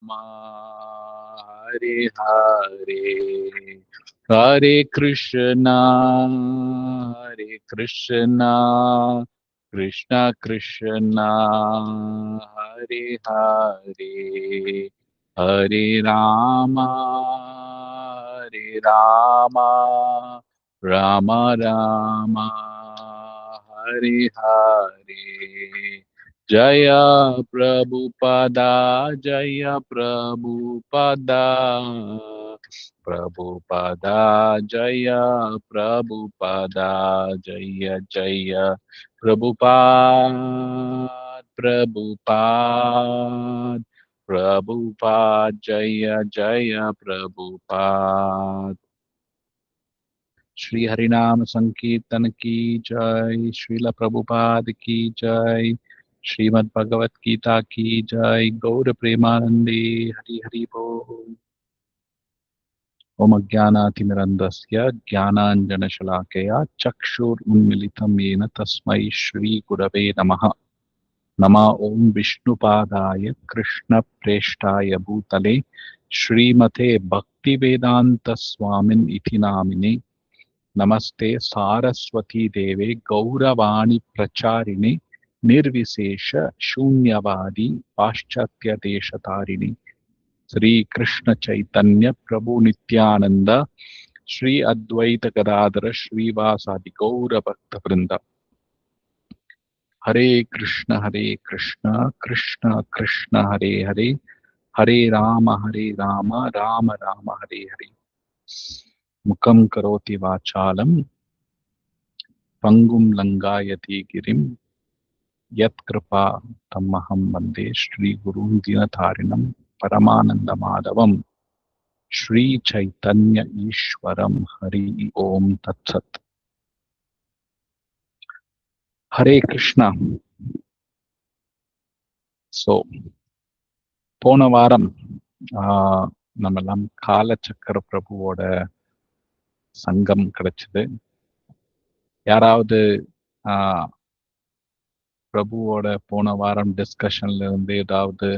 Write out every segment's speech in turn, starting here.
Hare Hare, Hare Krishna, Krishna Krishna, Hare Hare, Hare Rama, Rama Rama, Hare Hare. Jaya Prabhupada, Jaya Prabhupada, Prabhupada, Jaya Prabhupada, Jaya Jaya Prabhupada, Prabhupada, Prabhupada, Jaya Jaya Prabhupada. Shri Harinam Sankirtan ki jai, Srila Prabhupada ki jai, Srimad Bhagavad Gita ki jai, Gaura Premanande, Hari Hari Bol. Om Ajnanaatimirandasya Jnananjana Shalakaya Chakshur Unmilitam Yena Tasmai Shri Gurave Namaha. Nama Om Vishnupadaya Krishna Preshtaya Bhutale Srimate Bhaktivedanta Swamin Iti Namine. Namaste Saraswati Deve Gauravani Pracharine Nirvisesha Shunyavadi Paschatya Deshatarine. Sri Krishna Chaitanya Prabhu Nityananda Sri Advaita Gadadhara Srivasadi Gaura Bhakta Vrinda. Hare Krishna Krishna Krishna Hare Hare, Hare Rama Rama Rama Hare Hare. Mukam karoti vachalam Pangum Langayati Girim Yat Kripa Tammaham Vande Shri Gurun Dinatharinam Paramananda Madhavam Shri Chaitanya Ishwaram Hari Om Tat Sat. Hare Krishna. So, போன வாரம் நம்மெல்லாம் காலச்சக்கர பிரபுவோட சங்கம் கிடைச்சது. யாராவது பிரபுவோட போன வாரம் டிஸ்கஷன்ல இருந்து ஏதாவது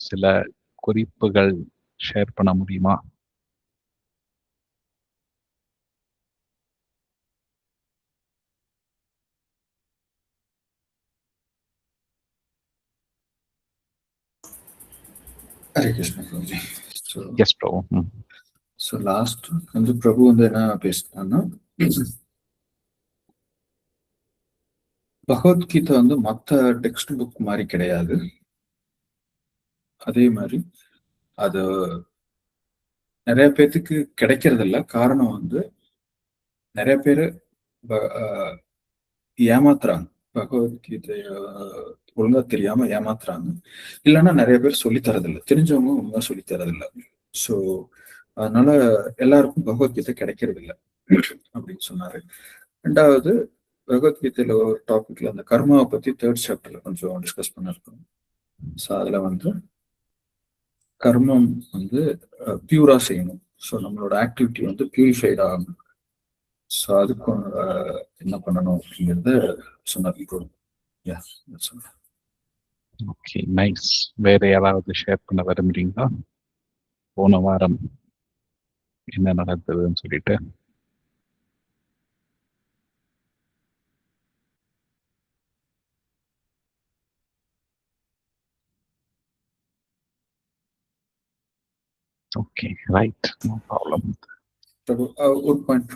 சில குறிப்புகள் ஷேர் பண்ண முடியுமா? Hare Krishna Prabhuji. Yes, Prabhu. So last வந்து பிரபு வந்து என்ன பேசினான்னா, பகவத்கீதை வந்து மற்ற டெக்ஸ்ட் புக் மாதிரி கிடையாது. அதே மாதிரி அது நிறைய பேர்த்துக்கு கிடைக்கிறது இல்லை. காரணம் வந்து நிறைய பேர் ஏமாத்துறாங்க, பகவத்கீதைய ஒழுங்கா தெரியாம ஏமாத்துறாங்க. இல்லைன்னா நிறைய பேர் சொல்லித்தரதில்லை, தெரிஞ்சவங்க ஒழுங்கா சொல்லித்தரதில்லை. ஸோ அதனால எல்லாருக்கும் பகவத்கீதை கிடைக்கிறது இல்லை அப்படின்னு சொன்னாரு. ரெண்டாவது, பகவத்கீதையில ஒரு டாபிக்ல அந்த கர்மாவை பத்தி 3rd சாப்டர்ல கொஞ்சம் டிஸ்கஸ் பண்ணிருக்கோம். ஸோ அதுல வந்து கர்மம் வந்து பியூரா செய்யணும். ஸோ நம்மளோட ஆக்டிவிட்டி வந்து பியூரிஃபைட் ஆகணும். ஸோ அதுக்கு என்ன பண்ணணும் அப்படிங்கிறத சொன்னார். Okay, nice. வேற யாராவது ஷேர் பண்ண விரும்புறீங்களா? போன வாரம் என்ன நடந்ததுன்னு சொல்லிட்டு. Okay, right, no problem. ஒரு பாயிண்ட்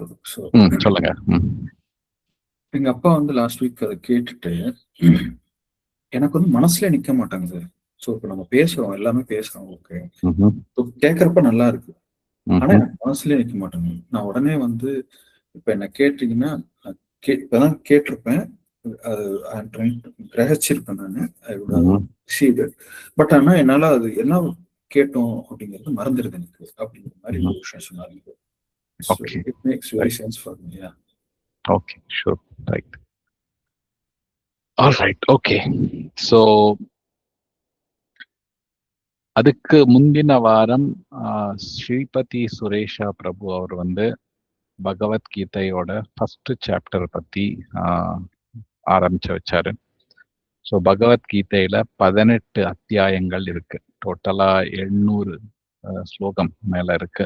சொல்லுங்க. எங்க அப்பா வந்து லாஸ்ட் வீக் அதை கேட்டுட்டு எனக்கு வந்து மனசுல நிக்க மாட்டாங்க. ஸோ இப்போ நம்ம பேசுறோம், எல்லாமே பேசுறோம், ஓகே, கேட்கறப்ப நல்லா இருக்கு. ஆனா எனக்கு மனசுலயே நிக்க மாட்டேங்க. நான் உடனே வந்து இப்ப என்ன கேட்டீங்கன்னா இப்பதான் கேட்டிருப்பேன், அது கிரகிச்சிருப்பேன் நானு. பட் ஆனா என்னால அது என்ன கேட்டோம் அப்படிங்கிறது மறந்துடுது எனக்கு அப்படிங்கிற மாதிரி ஒரு விஷயம் சொன்னாங்க. It makes very sense for me. Yeah. Okay, sure. Right. All right. Okay. So அதுக்கு முந்தின வாரம் ஸ்ரீபதி சுரேஷா பிரபு அவர் வந்து பகவத்கீதையோட 1st சாப்டர் பத்தி ஆரம்பிச்சு வச்சாரு. ஸோ பகவத்கீதையில 18 அத்தியாயங்கள் இருக்கு. டோட்டலா 800 ஸ்லோகம் மேல இருக்கு.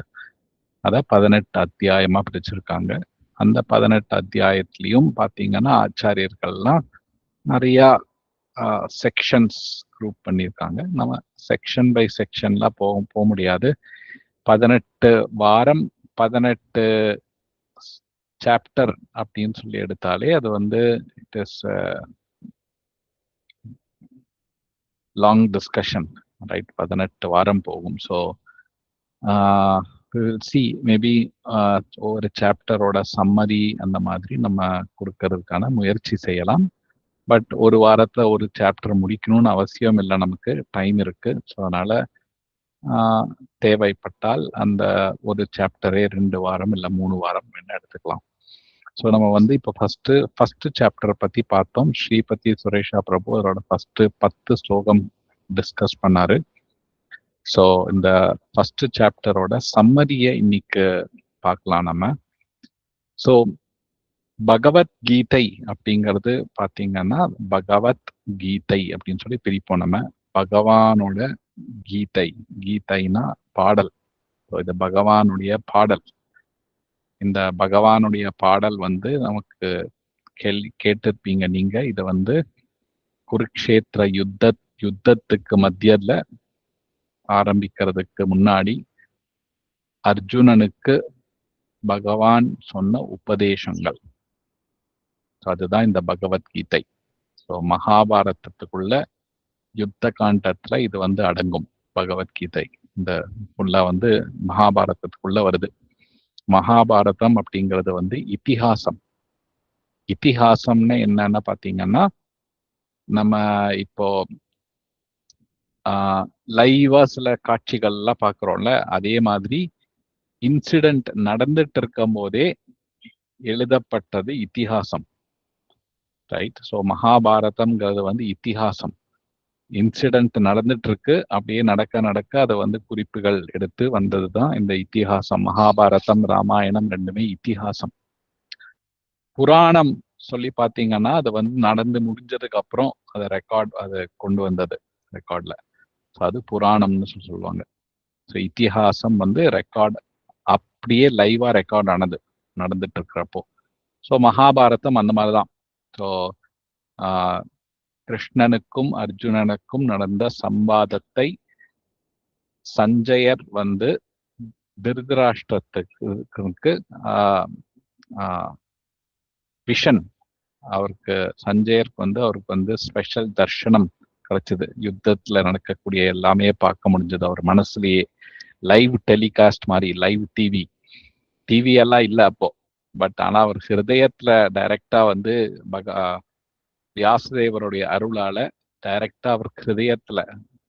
அத 18 அத்தியாயமா பிரிச்சிருக்காங்க. அந்த 18 அத்தியாயத்திலையும் பாத்தீங்கன்னா ஆச்சாரியர்கள்லாம் நிறைய செக்ஷன்ஸ் குரூப் பண்ணியிருக்காங்க. நம்ம செக்ஷன் பை செக்ஷன்லாம் போக முடியாது. 18 வாரம் 18 சாப்டர் அப்படின்னு சொல்லி எடுத்தாலே அது வந்து it is long discussion, right? 18 வாரம் போகும். ஸோ சி மேபி ஒவ்வொரு சாப்டரோட சம்மரி அந்த மாதிரி நம்ம கொடுக்கறதுக்கான முயற்சி செய்யலாம். பட் ஒரு வாரத்துல ஒரு சாப்டர் முடிக்கணும்னு அவசியம் இல்லை, நமக்கு டைம் இருக்கு. ஸோ அதனால தேவைப்பட்டால் அந்த ஒரு சாப்டரே 2 வாரம் இல்லை 3 வாரம் என்ன எடுத்துக்கலாம். ஸோ நம்ம வந்து இப்போ ஃபர்ஸ்ட் சாப்டரை பத்தி பார்த்தோம். ஸ்ரீபதி சுரேஷா பிரபு அதோட ஃபர்ஸ்ட் 10 ஸ்லோகம் டிஸ்கஸ் பண்ணாரு. ஸோ இந்த ஃபர்ஸ்ட் சாப்டரோட சம்மரியை இன்னைக்கு பார்க்கலாம் நம்ம. ஸோ பகவத்கீதை அப்படிங்கிறது பார்த்தீங்கன்னா பகவத் கீதை அப்படின்னு சொல்லி பிரிப்போம் நம்ம. பகவானோட கீதை, கீதைனா பாடல். ஸோ இது பகவானுடைய பாடல். இந்த பகவானுடைய பாடல் வந்து நமக்கு கேட்டிருப்பீங்க நீங்க. இதை வந்து குருக்ஷேத்திர யுத்தத்துக்கு மத்தியத்துல ஆரம்பிக்கிறதுக்கு முன்னாடி அர்ஜுனனுக்கு பகவான் சொன்ன உபதேசங்கள். அதுதான் இந்த பகவத்கீதை. ஸோ மகாபாரதத்துக்குள்ள யுத்த காண்டத்துல இது வந்து அடங்கும். பகவத்கீதை இந்த ஃபுல்லா வந்து மகாபாரதத்துக்குள்ள வருது. மகாபாரதம் அப்படிங்கிறது வந்து இதிகாசம். இதிகாசம்னு என்னன்னு பாத்தீங்கன்னா, நம்ம இப்போ லைவா சில காட்சிகள்லாம் பாக்குறோம்ல, அதே மாதிரி இன்சிடென்ட் நடந்துட்டு இருக்கும் போதே எழுதப்பட்டது இதிகாசம், ரைட்? ஸோ மகாபாரதம்ங்கிறது வந்து இதிகாசம். இன்சிடென்ட் நடந்துட்டு இருக்கு, அப்படியே நடக்க அதை வந்து குறிப்புகள் எடுத்து வந்ததுதான் இந்த இதிகாசம். மகாபாரதம் ராமாயணம் ரெண்டுமே இதிகாசம். புராணம் சொல்லி பாத்தீங்கன்னா அது வந்து நடந்து முடிஞ்சதுக்கு அப்புறம் அதை கொண்டு வந்தது ரெக்கார்ட்ல. ஸோ அது புராணம்னு சொல்லுவாங்க. ஸோ இதிகாசம் வந்து ரெக்கார்ட், அப்படியே லைவா ரெக்கார்ட் நடந்துட்டு இருக்கிறப்போ. ஸோ மகாபாரதம் அந்த மாதிரிதான். ஸோ கிருஷ்ணனுக்கும் அர்ஜுனனுக்கும் நடந்த சம்பாதத்தை சஞ்சயர் வந்து திருதராஷ்டிரத்துக்கு விஷன், அவருக்கு அவருக்கு வந்து ஸ்பெஷல் தர்ஷனம் கிடைச்சது. யுத்தத்துல நடக்கக்கூடிய எல்லாமே பார்க்க முடிஞ்சது அவர் மனசுலயே. லைவ் டெலிகாஸ்ட் மாதிரி, லைவ் டிவி எல்லாம் இல்லை அப்போ. பட் ஆனா அவர் ஹிருதயத்துல டைரக்டா வந்து வியாசதேவருடைய அருளால டைரக்டா அவர் ஹிருதயத்துல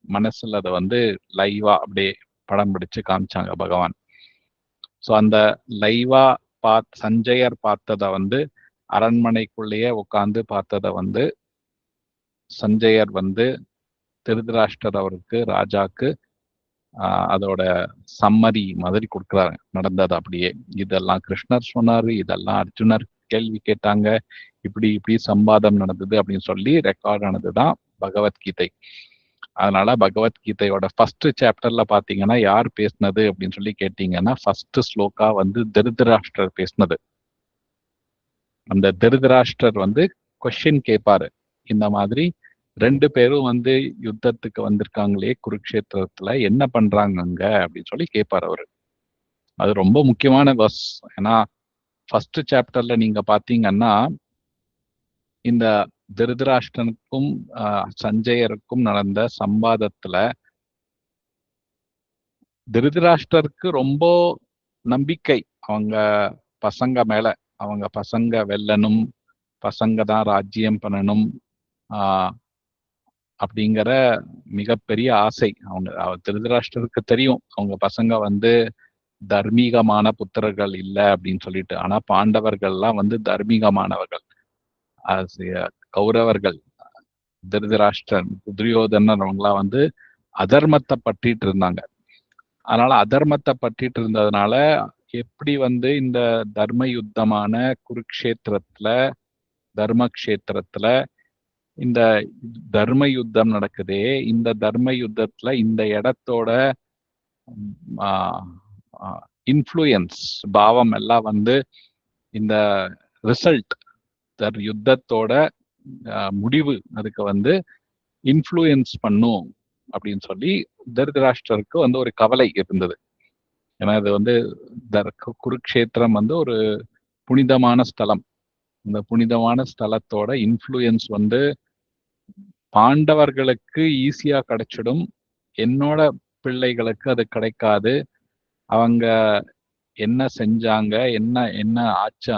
மனசுல அதை வந்து லைவா அப்படியே படம் பிடிச்சு காமிச்சாங்க பகவான். ஸோ அந்த லைவா சஞ்சயர் பார்த்ததை வந்து அரண்மனைக்குள்ளேயே உட்காந்து பார்த்ததை வந்து சஞ்சயர் வந்து திருதராஷ்டிரர் அவருக்கு ராஜாக்கு அதோட சம்மரி மாதிரி கொடுக்குறாங்க நடந்தது அப்படியே. இதெல்லாம் கிருஷ்ணர் சொன்னாரு, இதெல்லாம் அர்ஜுனர் கேள்வி கேட்டாங்க, இப்படி சம்பாதம் நடந்தது அப்படின்னு சொல்லி ரெக்கார்ட் ஆனதுதான் பகவத்கீதை. அதனால பகவத்கீதையோட ஃபர்ஸ்ட் சாப்டர்ல பாத்தீங்கன்னா யார் பேசினது அப்படின்னு சொல்லி கேட்டீங்கன்னா ஃபர்ஸ்ட் ஸ்லோகா வந்து திருதராஷ்டிரர் பேசினது. அந்த திருதராஷ்டிரர் வந்து கொஸ்டின் கேட்பாரு, இந்த மாதிரி 2 பேரும் வந்து யுத்தத்துக்கு வந்திருக்காங்களே குருக்ஷேத்திரத்துல, என்ன பண்றாங்க அங்க அப்படின்னு சொல்லி கேட்பாரு அவரு. அது ரொம்ப முக்கியமான வர்ஸ். ஏன்னா ஃபர்ஸ்ட் சாப்டர்ல நீங்க பாத்தீங்கன்னா இந்த திருதராஷ்டிரனுக்கும் சஞ்சயருக்கும் நடந்த சம்பாதத்துல திருதராஷ்டிரருக்கு ரொம்ப நம்பிக்கை அவங்க பசங்க மேல. அவங்க பசங்க வெல்லணும், பசங்க தான் ராஜ்யம் பண்ணணும் அப்படிங்கிற மிகப்பெரிய ஆசை. திருதராஷ்டிரருக்கு தெரியும் அவங்க பசங்க வந்து தர்மீகமான புத்திரர்கள் இல்லை அப்படின்னு சொல்லிட்டு. ஆனா பாண்டவர்கள்லாம் வந்து தர்மீகமானவர்கள். கௌரவர்கள் திருதராஷ்டிரன் துரியோதனன் அவங்களாம் வந்து அதர்மத்தை பற்றிட்டு இருந்தாங்க. அதனால அதர்மத்தை பற்றிட்டு இருந்ததுனால எப்படி வந்து இந்த தர்ம யுத்தமான குருக்ஷேத்திரத்துல தர்மக்ஷேத்திரத்துல இந்த தர்ம யுத்தம் நடக்குதே, இந்த தர்ம யுத்தத்துல இந்த இடத்தோட இன்ஃப்ளூயன்ஸ் பாவம் எல்லாம் வந்து இந்த ரிசல்ட் யுத்தத்தோட முடிவு அதுக்கு வந்து இன்ஃப்ளூயன்ஸ் பண்ணும் அப்படின்னு சொல்லி திருதராஷ்டிரருக்கு வந்து ஒரு கவலை இருந்தது. ஏன்னா இது வந்து குருக்ஷேத்திரம் வந்து ஒரு புனிதமான ஸ்தலம். இந்த புனிதமான ஸ்தலத்தோட இன்ஃப்ளூயன்ஸ் வந்து பாண்டவர்களுக்கு ஈஸியா கிடைச்சிடும், என்னோட பிள்ளைகளுக்கு அது கிடைக்காது. அவங்க என்ன செஞ்சாங்க, என்ன என்ன ஆச்சு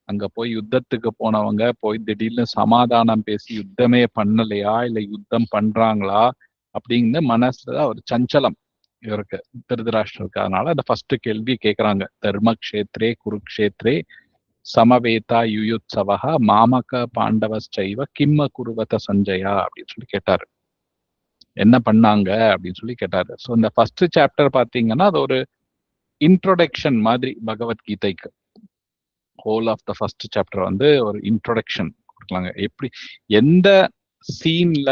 அங்க போய் யுத்தத்துக்கு போனவங்க போய் திடீர்னு சமாதானம் பேசி யுத்தமே பண்ணலையா, இல்ல யுத்தம் பண்றாங்களா அப்படிங்கிற மனசுல ஒரு சஞ்சலம் இவருக்கு, திருதராஷ்டிரருக்கு. அதனால அந்த ஃபர்ஸ்ட் கேள்வி கேட்கறாங்க, தர்மக்ஷேத்ரே குருக்ஷேத்ரே சமவேதா யுயுத்சவஹ மாமக பாண்டவஸ்சைவ கிம்ம குருவத சஞ்சயா அப்படின்னு சொல்லி கேட்டாரு. என்ன பண்ணாங்க அப்படின்னு சொல்லி கேட்டாரு. ஸோ இந்த ஃபர்ஸ்ட் சாப்டர் பாத்தீங்கன்னா அது ஒரு இன்ட்ரோடக்ஷன் மாதிரி பகவத்கீதைக்கு. Whole of the first chapter வந்து ஒரு இன்ட்ரோடக்ஷன் கொடுக்கலாங்க, எப்படி எந்த சீன்ல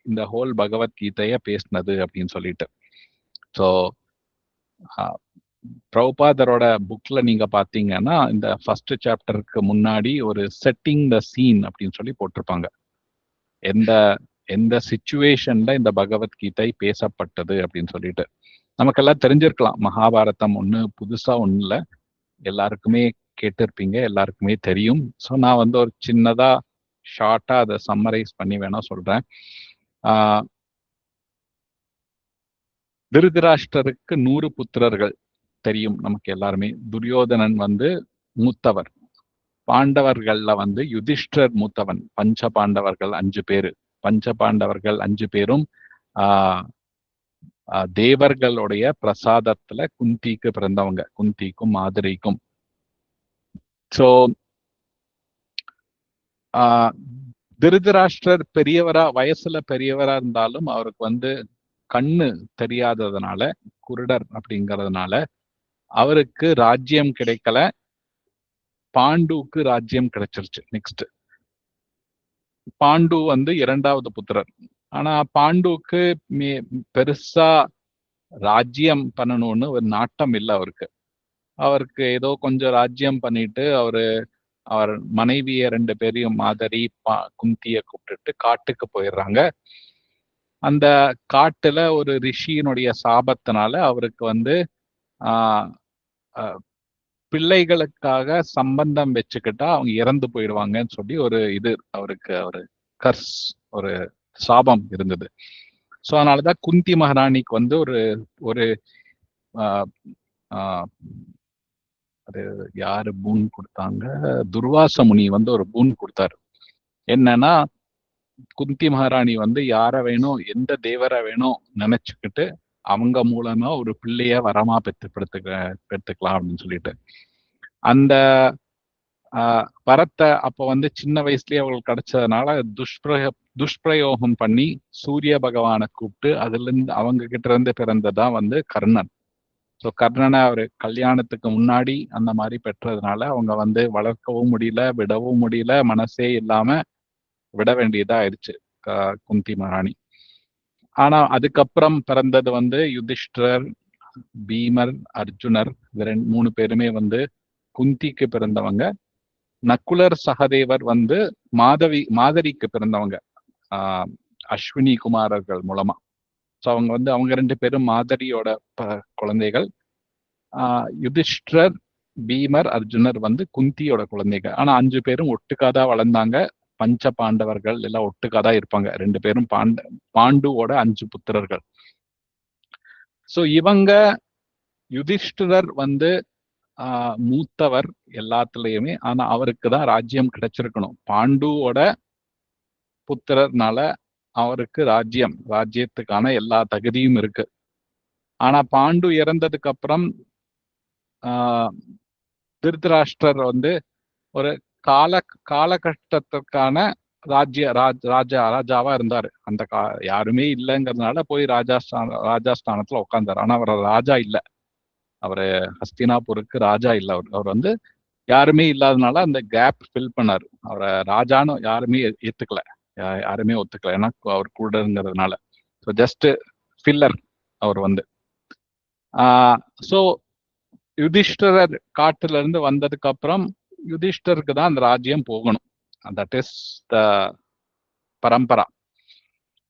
இந்த ஹோல் பகவத்கீதைய பேசினது அப்படின்னு சொல்லிட்டு. ஸோ பிரபுபாதரோட புக்ல நீங்க பாத்தீங்கன்னா இந்த ஃபர்ஸ்ட் சாப்டருக்கு முன்னாடி ஒரு செட்டிங் த சீன் அப்படின்னு சொல்லி போட்டிருப்பாங்க. எந்த எந்த சிச்சுவேஷன்ல இந்த பகவத்கீதை பேசப்பட்டது அப்படின்னு சொல்லிட்டு. நமக்கெல்லாம் தெரிஞ்சிருக்கலாம், மகாபாரதம் ஒண்ணு புதுசா ஒண்ணு இல்ல, எல்லாருக்குமே கேட்டிருப்பீங்க, எல்லாருக்குமே தெரியும். ஸோ நான் வந்து ஒரு சின்னதா ஷார்ட்டா அதை சம்மரைஸ் பண்ணி வேணா சொல்றேன். திருதராஷ்டிரருக்கு 100 புத்திரர்கள் தெரியும் நமக்கு எல்லாருமே. துரியோதனன் வந்து மூத்தவர். பாண்டவர்கள்ல வந்து யுதிஷ்டர் மூத்தவன். பஞ்ச பாண்டவர்கள் 5 பேரு. பஞ்ச பாண்டவர்கள் 5 பேரும் தேவர்களுடைய பிரசாதத்துல குந்திக்கு பிறந்தவங்க, குந்திக்கும் மாதுரைக்கும். சோ திருதராஷ்டிரர் பெரியவரா, வயசுல பெரியவரா இருந்தாலும் அவருக்கு வந்து கண்ணு தெரியாததுனால, குருடர் அப்படிங்கறதுனால அவருக்கு ராஜ்யம் கிடைக்கல. பாண்டுக்கு ராஜ்யம் கிடைச்சிருச்சு. நெக்ஸ்ட் பாண்டு வந்து 2வது புத்திரர். ஆனா பாண்டுக்கு பெருசா ராஜ்யம் பண்ணணும்னு ஒரு நாட்டம் இல்லை அவருக்கு. அவருக்கு ஏதோ கொஞ்சம் ராஜ்யம் பண்ணிட்டு அவர் மனைவிய 2 பேரையும் மாதரி குந்திய கூப்பிட்டுட்டு காட்டுக்கு போயிடுறாங்க. அந்த காட்டுல ஒரு ரிஷியினுடைய சாபத்தினால அவருக்கு வந்து பிள்ளைகளுக்காக சம்பந்தம் வச்சுக்கிட்டா அவங்க இறந்து போயிடுவாங்கன்னு சொல்லி ஒரு அவருக்கு ஒரு கர்ஸ், ஒரு சாபம் இருந்தது. ஸோ அதனாலதான் குந்தி மகாராணிக்கு வந்து ஒரு அது யாரு பூன் கொடுத்தாங்க, துர்வாச முனி வந்து ஒரு பூன் கொடுத்தாரு. என்னன்னா, குந்தி மகாராணி வந்து யார வேணும், எந்த தேவரை வேணும் நினைச்சுக்கிட்டு அவங்க மூலமா ஒரு பிள்ளைய வரமா பெற்றுக்கலாம் அப்படின்னு சொல்லிட்டு. அந்த வரத்தை அப்ப வந்து சின்ன வயசுலயே அவங்களுக்கு கிடைச்சதுனால துஷ்பிரயோகம் பண்ணி சூரிய பகவானை கூப்பிட்டு அதுல இருந்து அவங்க கிட்ட இருந்து பிறந்ததான் வந்து கர்ணன். ஸோ கர்ணனை அவர் கல்யாணத்துக்கு முன்னாடி அந்த மாதிரி பெற்றதுனால அவங்க வந்து வளர்க்கவும் முடியல, விடவும் முடியல, மனசே இல்லாம விட வேண்டியதா ஆயிடுச்சு குந்தி மகாராணி. ஆனா அதுக்கப்புறம் பிறந்தது வந்து யுதிஷ்டர், பீமர், அர்ஜுனர். 3 பேருமே வந்து குந்திக்கு பிறந்தவங்க. நக்குலர் சகதேவர் வந்து மாதரிக்கு பிறந்தவங்க, அஸ்வினி குமாரர்கள் மூலமா. ஸோ அவங்க வந்து அவங்க 2 பேரும் மாதரியோட குழந்தைகள். யுதிஷ்டர், பீமர், அர்ஜுனர் வந்து குந்தியோட குழந்தைகள். ஆனா 5 பேரும் ஒட்டுக்காதான் வளர்ந்தாங்க. பஞ்ச பாண்டவர்கள் எல்லாம் ஒட்டுக்காதான் இருப்பாங்க. 2 பேரும் பாண்டுவோட 5 புத்திரர்கள். ஸோ இவங்க யுதிஷ்டிரர் வந்து மூத்தவர் எல்லாத்துலயுமே. ஆனா அவருக்கு தான் ராஜ்யம் கிடைச்சிருக்கணும். பாண்டுவோட புத்திரர்னால அவருக்கு ராஜ்யத்துக்கான எல்லா தகுதியும் இருக்கு. ஆனா பாண்டு இறந்ததுக்கு அப்புறம் திருதராஷ்டிரர் வந்து ஒரு காலகட்டத்திற்கான ராஜாவா இருந்தாரு. அந்த யாருமே இல்லைங்கிறதுனால போய் ராஜாஸ்தானத்துல உட்கார்ந்தாரு. ஆனா அவர் ராஜா இல்ல, அவரு ஹஸ்தினாபுருக்கு ராஜா இல்ல. அவர் வந்து யாருமே இல்லாதனால அந்த கேப் ஃபில் பண்ணாரு. அவரை ராஜான்னு யாருமே ஏத்துக்கல, யாருமே ஒத்துக்கல. ஏன்னா அவர் கூடங்கிறதுனால. ஸோ ஜஸ்ட் ஃபில்லர் அவர் வந்து. ஸோ யுதிஷ்டரர் காட்டுல இருந்து வந்ததுக்கு அப்புறம் யுதிஷ்டருக்கு தான் அந்த ராஜ்யம் போகணும். That is the parampara.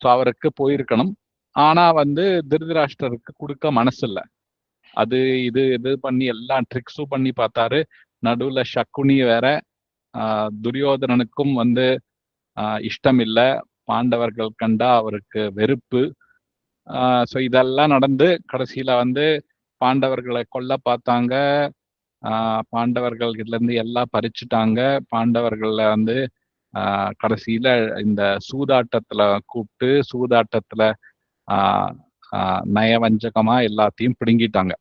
So அவருக்கு போயிருக்கணும். ஆனா வந்து திருதராஷ்டருக்கு கொடுக்க மனசு இல்லை. அது இது பண்ணி எல்லா ட்ரிக்ஸும் பண்ணி பார்த்தாரு. நடுவுல சக்குனி வேற. துரியோதனனுக்கும் வந்து இஷ்டம் இல்லை. பாண்டவர்கள் கண்டா அவருக்கு வெறுப்பு. ஸோ இதெல்லாம் நடந்து கடைசியில வந்து பாண்டவர்களை கொல்ல பார்த்தாங்க. பாண்டவர்கள் கிட்ட இருந்து எல்லாம் பறிச்சுட்டாங்க. பாண்டவர்கள்ல வந்து கடைசியில இந்த சூதாட்டத்துல கூப்பிட்டு சூதாட்டத்துல நயவஞ்சகமா எல்லாத்தையும் பிடுங்கிட்டாங்க.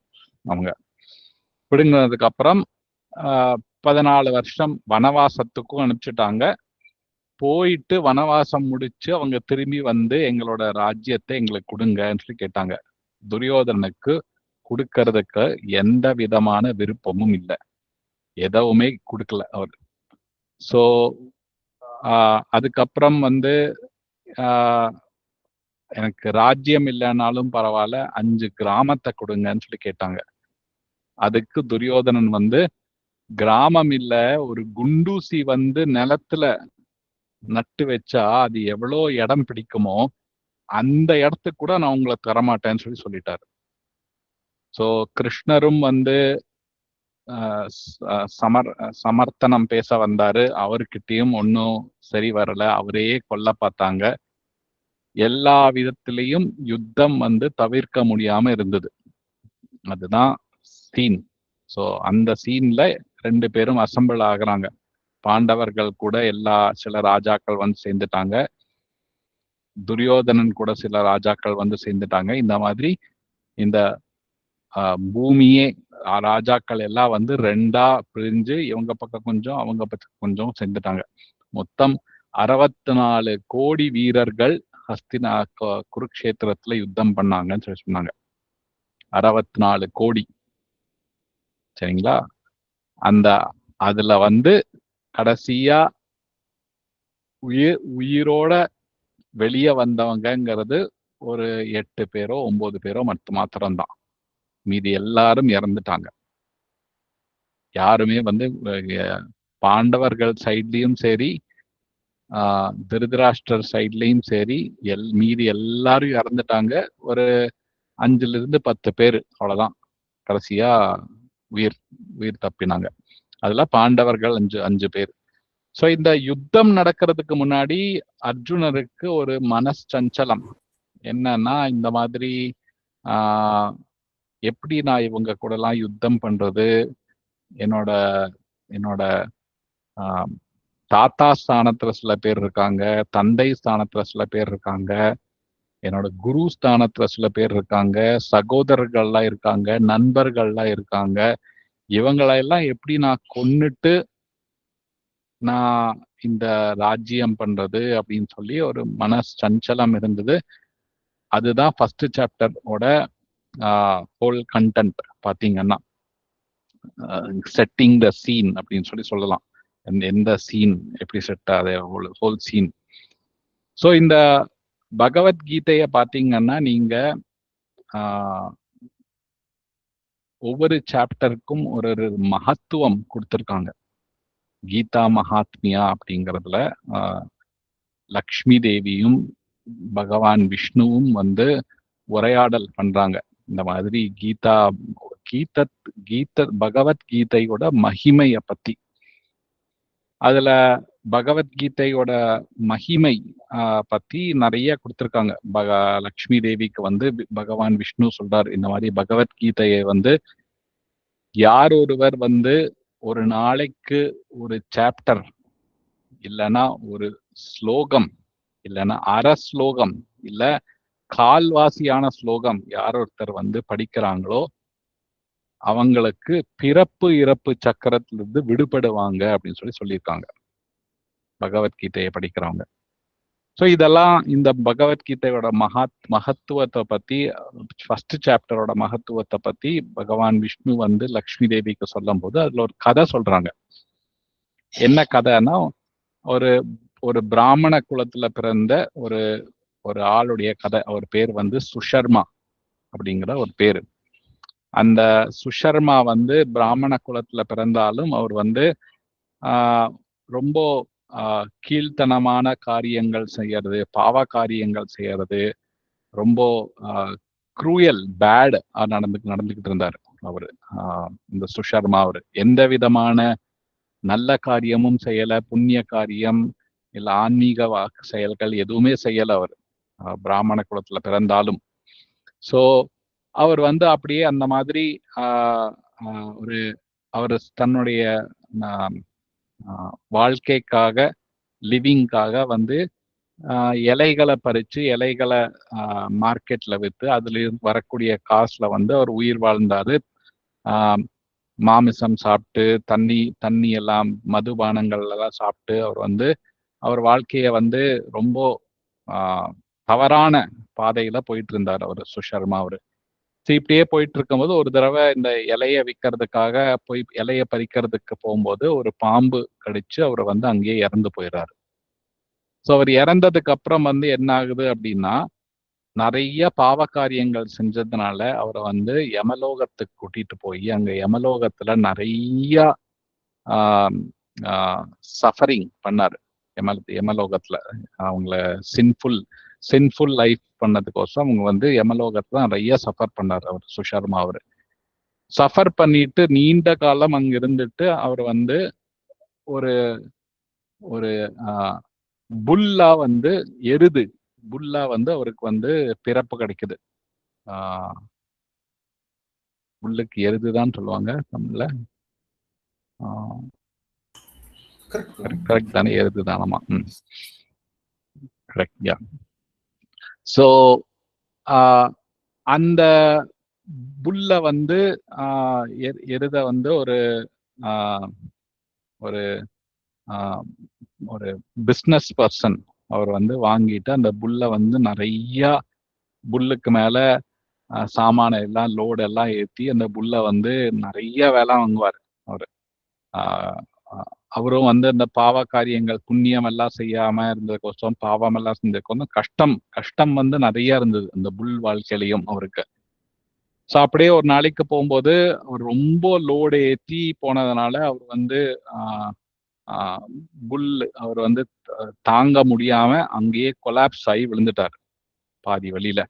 அவங்க பிடுங்கினதுக்கு அப்புறம் 14 வருஷம் வனவாசத்துக்கும் அனுப்பிச்சுட்டாங்க. போயிட்டு வனவாசம் முடிச்சு அவங்க திரும்பி வந்து எங்களோட ராஜ்யத்தை எங்களுக்கு கொடுங்கன்னு சொல்லி கேட்டாங்க. துரியோதனுக்கு கொடுக்கறதுக்கு எந்த விதமான விருப்பமும் இல்லை, எதுவுமே கொடுக்கல அவர். ஸோ அதுக்கப்புறம் வந்து எனக்கு ராஜ்யம் இல்லைனாலும் பரவாயில்ல, 5 கிராமத்தை கொடுங்கன்னு சொல்லி கேட்டாங்க. அதுக்கு துரியோதனன் வந்து கிராமம் இல்ல, ஒரு குண்டூசி வந்து நிலத்துல நட்டு வச்சா அது எவ்வளோ இடம் பிடிக்குமோ அந்த இடத்துக்கு கூட நான் உங்களை தரமாட்டேன்னு சொல்லி சொல்லிட்டாரு. ஸோ கிருஷ்ணரும் வந்து சமர்த்தனம் பேச வந்தாரு. அவர்கிட்டயும் ஒன்னும் சரி வரல, அவரையே கொல்ல பார்த்தாங்க. எல்லா விதத்திலையும் யுத்தம் வந்து தவிர்க்க முடியாம இருந்தது. அதுதான் சீன். ஸோ அந்த சீன்ல 2 பேரும் அசம்பிள் ஆகுறாங்க. பாண்டவர்கள் கூட சில ராஜாக்கள் வந்து சேர்ந்துட்டாங்க. துரியோதனன் கூட சில ராஜாக்கள் வந்து சேர்ந்துட்டாங்க. இந்த மாதிரி இந்த பூமியே ராஜாக்கள் எல்லாம் வந்து 2ஆ பிரிஞ்சு இவங்க பக்கம் கொஞ்சம் அவங்க பக்கம் கொஞ்சம் சேர்ந்துட்டாங்க. மொத்தம் 64 கோடி வீரர்கள் குருக்ஷேத்திரத்துல யுத்தம் பண்ணாங்கன்னு சொல்லி சொன்னாங்க. 64 கோடி. சரிங்களா? அதுல வந்து கடைசியா உயிரோட வெளியே வந்தவங்கிறது ஒரு 8 பேரோ 9 பேரோ மாத்திரம்தான். மீதி எல்லாரும் இறந்துட்டாங்க. யாருமே வந்து பாண்டவர்கள் சைட்லயும் சரி, திருதராஷ்டர் சைட்லயும் சரி, மீதி எல்லாரும் இறந்துட்டாங்க. ஒரு 5-10 பேர் அவ்வளவுதான் கடைசியா உயிர் தப்பினாங்க. அதுல பாண்டவர்கள் 5 பேர். ஸோ இந்த யுத்தம் நடக்கிறதுக்கு முன்னாடி அர்ஜுனருக்கு ஒரு மனச்சஞ்சலம் என்னன்னா, இந்த மாதிரி எப்படி நான் இவங்க கூட எல்லாம் யுத்தம் பண்றது, என்னோட தாத்தா ஸ்தானத்துல சில பேர் இருக்காங்க, தந்தை ஸ்தானத்துல சில பேர் இருக்காங்க, என்னோட குரு ஸ்தானத்துல சில பேர் இருக்காங்க, சகோதரர்கள்லாம் இருக்காங்க, நண்பர்கள்லாம் இருக்காங்க. இவங்களெல்லாம் எப்படி நான் கொன்னுட்டு நான் இந்த ராஜ்யம் பண்றது அப்படின்னு சொல்லி ஒரு மனச்சஞ்சலம் இருந்தது. அதுதான் ஃபர்ஸ்ட் சாப்டரோட ஹோல் கண்டென்ட் பாத்தீங்கன்னா. செட்டிங் த சீன் அப்படின்னு சொல்லலாம். எந்த சீன் எப்படி செட் ஆகுது, ஹோல் சீன். ஸோ இந்த பகவத்கீதைய பாத்தீங்கன்னா நீங்க ஒவ்வொரு சாப்டருக்கும் ஒரு மகத்துவம் கொடுத்துருக்காங்க. கீதா மகாத்மியா அப்படிங்கிறதுல லக்ஷ்மி தேவியும் பகவான் விஷ்ணுவும் வந்து உரையாடல் பண்றாங்க. இந்த மாதிரி பகவத்கீதையோட மகிமைய பத்தி. அதுல பகவத்கீதையோட மகிமை பத்தி நிறைய கொடுத்திருக்காங்க. லக்ஷ்மி தேவிக்கு வந்து பகவான் விஷ்ணு சொல்றாரு, இந்த மாதிரி பகவத்கீதையை வந்து யார் ஒருவர் வந்து ஒரு நாளைக்கு ஒரு சாப்டர் இல்லைன்னா ஒரு ஸ்லோகம் இல்லைன்னா அரை ஸ்லோகம் இல்ல கால்வாசியான ஸ்லோகம் யார் ஒருத்தர் வந்து படிக்கிறாங்களோ அவங்களுக்கு பிறப்பு இறப்பு சக்கரத்திலிருந்து விடுபடுவாங்க அப்படின்னு சொல்லியிருக்காங்க பகவத்கீதையை படிக்கிறவங்க. ஸோ இதெல்லாம் இந்த பகவத்கீதையோட மகத்துவத்தை பத்தி, ஃபர்ஸ்ட் சாப்டரோட மகத்துவத்தை பத்தி பகவான் விஷ்ணு வந்து லக்ஷ்மி தேவிக்கு சொல்லும் போது அதுல ஒரு கதை சொல்றாங்க. என்ன கதைன்னா, ஒரு ஒரு பிராமண குலத்துல பிறந்த ஒரு ஒரு ஆளுடைய கதை. அவர் பேர் வந்து சுஷர்மா அப்படிங்கிற ஒரு பேரு. அந்த சுஷர்மா வந்து பிராமண குலத்துல பிறந்தாலும் அவர் வந்து ரொம்ப கீழ்த்தனமான காரியங்கள் செய்யறது, பாவ காரியங்கள் செய்யறது, ரொம்ப க்ரூயல் பேட் நடந்துகிட்டு இருந்தார் அவரு. இந்த சுஷர்மா அவரு எந்த விதமான நல்ல காரியமும் செய்யல, புண்ணிய காரியம் இல்ல ஆன்மீக செயல்கள் எதுவுமே செய்யல அவர், பிராமண குலத்துல பிறந்தாலும். ஸோ அவர் வந்து அப்படியே அந்த மாதிரி ஒரு அவர் தன்னுடைய வாழ்க்கைக்காக, லிவிங்காக வந்து இலைகளை பறிச்சு இலைகளை மார்க்கெட்ல விற்று அதுல இருந்து வரக்கூடிய காசுல வந்து அவர் உயிர் வாழ்ந்தாரு. மாமிசம் சாப்பிட்டு தண்ணி எல்லாம் மதுபானங்கள் எல்லாம் சாப்பிட்டு அவர் வந்து அவர் வாழ்க்கைய வந்து ரொம்ப தவறான பாதையில போயிட்டு இருந்தார் அவர் சுஷர்மா அவரு. இப்படியே போயிட்டு இருக்கும்போது ஒரு தடவை இந்த இலைய விற்கிறதுக்காக போய் இலைய பறிக்கிறதுக்கு போகும்போது ஒரு பாம்பு கடிச்சு அவர் வந்து அங்கேயே இறந்து போயிடுறாரு. ஸோ அவர் இறந்ததுக்கு அப்புறம் வந்து என்ன ஆகுது அப்படின்னா, நிறைய பாவ காரியங்கள் செஞ்சதுனால அவரை வந்து யமலோகத்துக்கு கூட்டிட்டு போய் அங்க யமலோகத்துல நிறைய சஃபரிங் பண்ணாரு. யமலோகத்துல அவங்கள சின்ஃபுல் லைஃப் பண்ணதுக்கோசம் அவங்க வந்து யமலோகத்துல நிறைய சஃபர் பண்ணாரு அவர் சுஷர்மா அவரு. சஃபர் பண்ணிட்டு நீண்ட காலம் அங்க இருந்துட்டு அவர் வந்து ஒரு ஒரு புல்லா வந்து புல்லா வந்து அவருக்கு வந்து பிறப்பு கிடைக்குது. புல்லுக்கு எருதுதான் சொல்லுவாங்க தமிழ்ல. கரெக்ட் தானே? எருதுதானமா? கரெக்ட். யா. ஸோ அந்த புல்ல வந்து எருத வந்து ஒரு ஒரு ஒரு பிஸ்னஸ் பர்சன் அவர் வந்து வாங்கிட்டு அந்த புல்ல வந்து நிறைய புல்லுக்கு மேல சாமான எல்லாம் லோடு எல்லாம் ஏற்றி அந்த புல்ல வந்து நிறைய வேலை வாங்குவார் அவரு. அவரும் வந்து அந்த பாவ காரியங்கள் புண்ணியம் எல்லாம் செய்யாம இருந்ததுக்கோசம், பாவம் எல்லாம் செஞ்சதுக்கோசம் கஷ்டம் வந்து நிறைய இருந்தது அந்த புல் வாழ்க்கையிலையும் அவருக்கு. ஸோ அப்படியே ஒரு நாளைக்கு போகும்போது அவர் ரொம்ப லோடு ஏற்றி போனதுனால அவர் வந்து புல் அவர் வந்து தாங்க முடியாம அங்கேயே கொலாப்ஸ் ஆகி விழுந்துட்டார். பாதி வழியில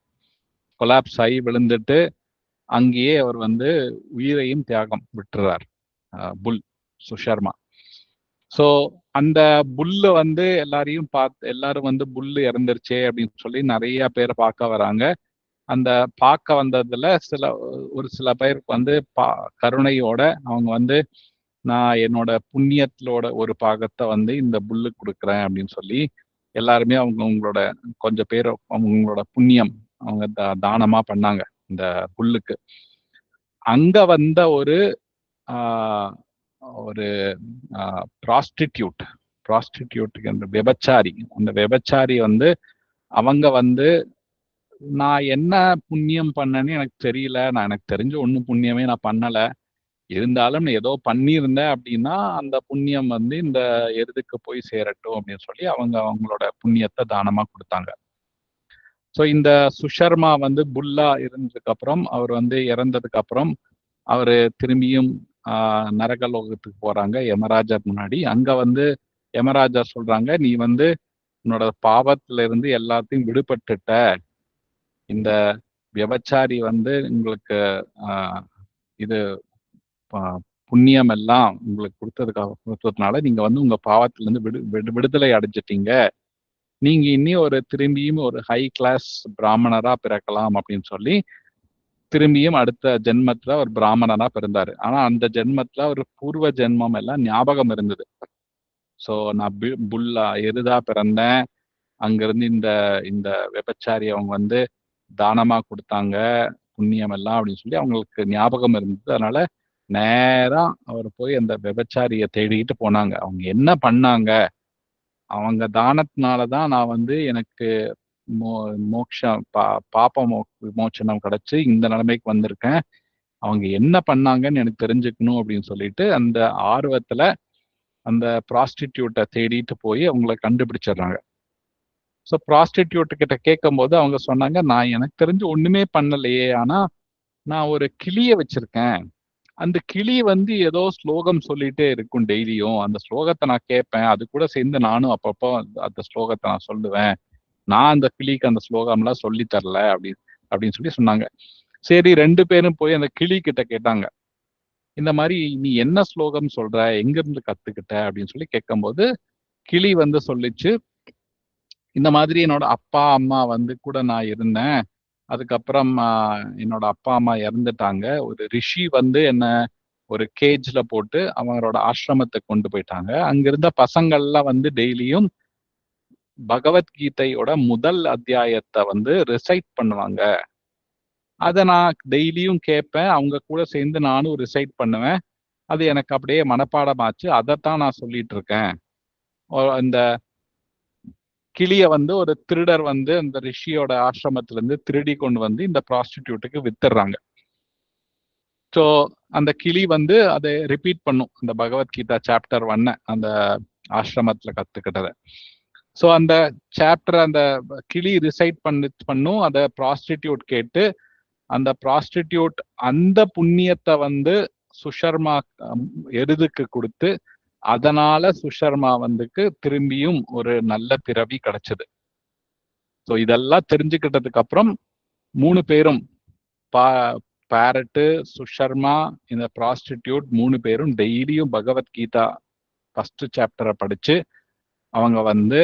கொலாப்ஸ் ஆகி விழுந்துட்டு அங்கேயே அவர் வந்து உயிரையும் தியாகம் விட்டுறார் புல் சுஷர்மா. ஸோ அந்த புல்லு வந்து எல்லாரும் வந்து புல்லு இறந்துருச்சே அப்படின்னு சொல்லி நிறைய பேர் பார்க்க வராங்க. அந்த பார்க்க வந்ததுல ஒரு சில பேருக்கு வந்து கருணையோட அவங்க வந்து நான் என்னோட புண்ணியத்தோட ஒரு பாகத்தை வந்து இந்த புல்லு கொடுக்குறேன் அப்படின்னு சொல்லி எல்லாருமே அவங்களோட கொஞ்சம் பேர் அவங்களோட புண்ணியம் அவங்க தானமா பண்ணாங்க இந்த புல்லுக்கு. அங்க வந்த ஒரு ப்ராஸ்டிடியூட் விபச்சாரி. அந்த விபச்சாரி வந்து அவங்க வந்து நான் என்ன புண்ணியம் பண்ணேன்னு எனக்கு தெரியல, எனக்கு தெரிஞ்ச ஒன்றும் புண்ணியமே நான் பண்ணல, இருந்தாலும் ஏதோ பண்ணியிருந்தேன் அப்படின்னா அந்த புண்ணியம் வந்து இந்த எருதுக்கு போய் சேரட்டும் அப்படின்னு சொல்லி அவங்களோட புண்ணியத்தை தானமா கொடுத்தாங்க. ஸோ இந்த சுஷர்மா வந்து புல்லா இருந்ததுக்கு அப்புறம் அவர் வந்து இறந்ததுக்கு அப்புறம் அவரு திரும்பியும் நரகலோகத்துக்கு போறாங்க யமராஜர் முன்னாடி. அங்க வந்து யமராஜர் சொல்றாங்க, நீ வந்து உன்னோட பாவத்துல இருந்து எல்லாத்தையும் விடுபட்டுட்ட, இந்த விபச்சாரி வந்து உங்களுக்கு இது புண்ணியம் எல்லாம் உங்களுக்கு கொடுத்ததுனால நீங்க வந்து உங்க பாவத்துல இருந்து விடுதலை அடைஞ்சிட்டீங்க, நீங்க இனி திரும்பியும் ஒரு ஹை கிளாஸ் பிராமணரா பிறக்கலாம் அப்படின்னு சொல்லி திரும்பியும் அடுத்த ஜென்மத்துல ஒரு பிராமணனா பிறந்தாரு. ஆனா அந்த ஜென்மத்துல ஒரு பூர்வ ஜென்மம் எல்லாம் ஞாபகம் இருந்தது. ஸோ நான் புல்லா எருதா பிறந்தேன், அங்கிருந்து இந்த விபச்சாரி அவங்க வந்து தானமா கொடுத்தாங்க புண்ணியம் எல்லாம் அப்படின்னு சொல்லி அவங்களுக்கு ஞாபகம் இருந்தது. அதனால நேரா அவர் போய் அந்த விபச்சாரிய தேடிக்கிட்டு போனாங்க. அவங்க என்ன பண்ணாங்க அவங்க தானத்தினாலதான் நான் வந்து எனக்கு மோட்சம் பாப்ப விமோச்சனம் கிடைச்சு இந்த நிலைமைக்கு வந்திருக்கேன். அவங்க என்ன பண்ணாங்கன்னு எனக்கு தெரிஞ்சுக்கணும் அப்படின்னு சொல்லிட்டு அந்த ஆர்வத்துல அந்த ப்ராஸ்டிடியூட்டை தேடிட்டு போய் அவங்கள கண்டுபிடிச்சிடுறாங்க. ஸோ ப்ராஸ்டிடியூட் கிட்ட கேட்கும் போது அவங்க சொன்னாங்க, நான் எனக்கு தெரிஞ்சு ஒண்ணுமே பண்ணலையே, ஆனா நான் ஒரு கிளிய வச்சிருக்கேன். அந்த கிளி வந்து ஏதோ ஸ்லோகம் சொல்லிட்டே இருக்கும் டெய்லியும். அந்த ஸ்லோகத்தை நான் கேட்பேன். அது கூட சேர்ந்து நானும் அப்பப்போ அந்த ஸ்லோகத்தை நான் சொல்லுவேன். நான் அந்த கிளிக்கு அந்த ஸ்லோகம்லாம் சொல்லி தரல அப்படின்னு சொல்லி சொன்னாங்க. சரி, 2 பேரும் போய் அந்த கிளி கிட்ட கேட்டாங்க, இந்த மாதிரி நீ என்ன ஸ்லோகம் சொல்ற, எங்க இருந்து கத்துக்கிட்ட அப்படின்னு சொல்லி கேட்கும்போது கிளி வந்து சொல்லிச்சு, இந்த மாதிரி என்னோட அப்பா அம்மா வந்து கூட நான் இருந்தேன். அதுக்கப்புறம் என்னோட அப்பா அம்மா இறந்துட்டாங்க. ஒரு ரிஷி வந்து என்ன ஒரு கேஜ்ல போட்டு அவங்களோட ஆசிரமத்துக்கு கொண்டு போயிட்டாங்க. அங்க இருந்த பசங்கள்லாம் வந்து டெய்லியும் பகவத்கீதையோட முதல் அத்தியாயத்தை வந்து ரிசைட் பண்ணுவாங்க. அதை நான் டெய்லியும் கேட்பேன். அவங்க கூட சேர்ந்து நானும் ரிசைட் பண்ணுவேன். அது எனக்கு அப்படியே மனப்பாடமாச்சு. அதைத்தான் நான் சொல்லிட்டு இருக்கேன். இந்த கிளிய வந்து ஒரு திருடர் வந்து அந்த ரிஷியோட ஆசிரமத்துல இருந்து திருடி கொண்டு வந்து இந்த ப்ராஸ்டிடியூட்டுக்கு வித்துடுறாங்க. ஸோ அந்த கிளி வந்து அதை ரிப்பீட் பண்ணும், அந்த பகவத்கீதா சாப்டர் 1 அந்த ஆசிரமத்துல கத்துக்கிட்டத. ஸோ அந்த சாப்டர் அந்த கிளி ரிசைட் பண்ணும், அதை ப்ராஸ்டிடியூட் கேட்டு அந்த ப்ராஸ்டிடியூட் அந்த புண்ணியத்தை வந்து சுஷர்மா எருதுக்கு கொடுத்து, அதனால சுஷர்மா வந்துக்கு திரும்பியும் ஒரு நல்ல பிறவி கிடைச்சது. ஸோ இதெல்லாம் தெரிஞ்சுக்கிட்டதுக்கு அப்புறம் 3 பேரும் பேரட்டு, சுஷர்மா, இந்த ப்ராஸ்டிடியூட் 3 பேரும் டெய்லியும் பகவத்கீதா ஃபர்ஸ்ட் சாப்டரை படிச்சு அவங்க வந்து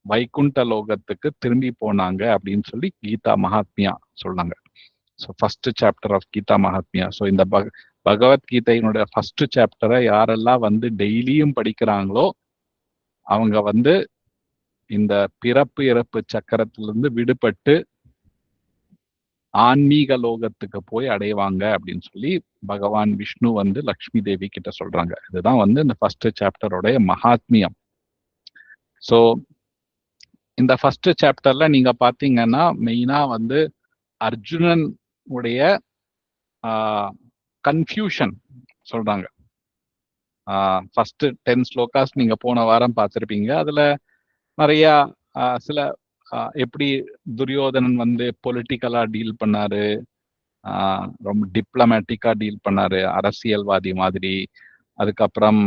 வைகுண்ட லோகத்துக்கு திரும்பி போனாங்க அப்படின்னு சொல்லி கீதா மகாத்மியா சொல்றாங்க. So first chapter of Gita Mahatmya. So இந்த பகவத்கீதையினுடைய ஃபர்ஸ்ட் சாப்டரை யாரெல்லாம் வந்து டெய்லியும் படிக்கிறாங்களோ அவங்க வந்து இந்த பிறப்பு இறப்பு சக்கரத்திலிருந்து விடுபட்டு ஆன்மீக லோகத்துக்கு போய் அடைவாங்க அப்படின்னு சொல்லி பகவான் விஷ்ணு வந்து லக்ஷ்மி தேவி கிட்ட சொல்றாங்க. இதுதான் வந்து இந்த ஃபர்ஸ்ட் சாப்டரோடைய மகாத்மியம். ஸோ இந்த ஃபர்ஸ்ட் சாப்டர்ல நீங்க பாத்தீங்கன்னா மெயினா வந்து அர்ஜுனன் உடைய கன்ஃபியூஷன் சொல்றாங்க. ஃபர்ஸ்ட் 10 ஸ்லோகாஸ் நீங்க போன வாரம் பார்த்திருப்பீங்க. அதுல நிறைய சில எப்படி துரியோதனன் வந்து பொலிட்டிக்கலா டீல் பண்ணாரு, ரொம்ப டிப்ளமேட்டிக்கா டீல் பண்ணாரு, அரசியல்வாதி மாதிரி. அதுக்கப்புறம்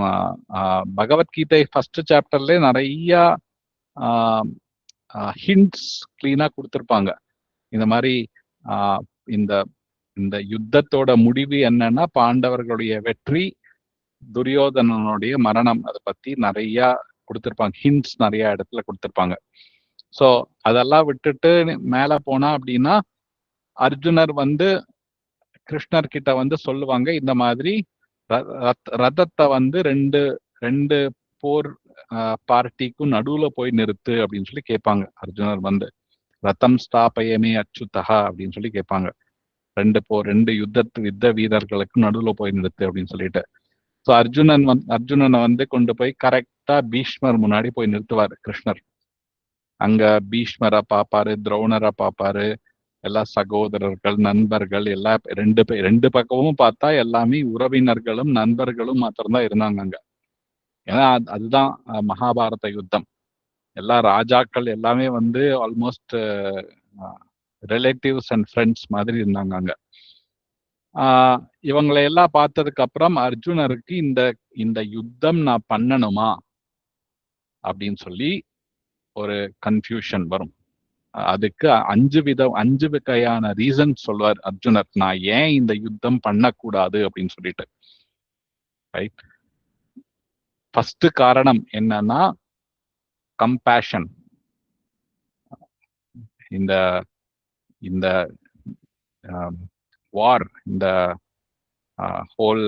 பகவத்கீதை ஃபர்ஸ்ட் சாப்டர்ல நிறைய ஹிண்ட்ஸ் கிளீனா கொடுத்துருப்பாங்க. இந்த மாதிரி இந்த இந்த யுத்தத்தோட முடிவு என்னன்னா பாண்டவர்களுடைய வெற்றி, துரியோதனனுடைய மரணம். அதை பத்தி நிறைய கொடுத்துருப்பாங்க, ஹிண்ட்ஸ் நிறைய இடத்துல கொடுத்துருப்பாங்க. ஸோ அதெல்லாம் விட்டுட்டு மேல போனா அப்படின்னா அர்ஜுனர் வந்து கிருஷ்ணர் கிட்ட வந்து சொல்லுவாங்க, இந்த மாதிரி ரதத்தை வந்து ரெண்டு போர் பார்ட்டிக்கும் நடுவுல போய் நிறுத்து அப்படின்னு சொல்லி கேட்பாங்க. அர்ஜுனர் வந்து ரத்தம் ஸ்தாபயமே அச்சுதா அப்படின்னு சொல்லி கேட்பாங்க. ரெண்டு யுத்த வீரர்களுக்கு நடுவுல போய் நிறுத்து அப்படின்னு சொல்லிட்டு. ஸோ அர்ஜுனனை வந்து கொண்டு போய் கரெக்டா பீஷ்மர் முன்னாடி போய் நிறுத்துவார் கிருஷ்ணர். அங்க பீஷ்மரை பார்ப்பாரு, துரோணரை பார்ப்பாரு, எல்லா சகோதரர்கள், நண்பர்கள், எல்லா ரெண்டு பக்கமும் பார்த்தா எல்லாமே உறவினர்களும் நண்பர்களும் மாத்திரம்தான் இருந்தாங்க அங்க. ஏன்னா அதுதான் மகாபாரத யுத்தம். எல்லா ராஜாக்கள் எல்லாமே வந்து ஆல்மோஸ்ட் ரிலேட்டிவ்ஸ் அண்ட் ஃப்ரெண்ட்ஸ் மாதிரி இருந்தாங்க அங்க. இவங்களை எல்லாம் பார்த்ததுக்கு அப்புறம் அர்ஜுனருக்கு இந்த யுத்தம் நான் பண்ணணுமா அப்படின்னு சொல்லி ஒரு கன்ஃபியூஷன் வரும். அதுக்கு 5 வகையான ரீசன் சொல்வார் அர்ஜுனர், நான் ஏன் இந்த யுத்தம் பண்ணக்கூடாது அப்படின்னு சொல்லிட்டு. ரைட். ஃபர்ஸ்ட் காரணம் என்னன்னா கம்பேஷன். இந்த இந்த வார், இந்த ஹோல்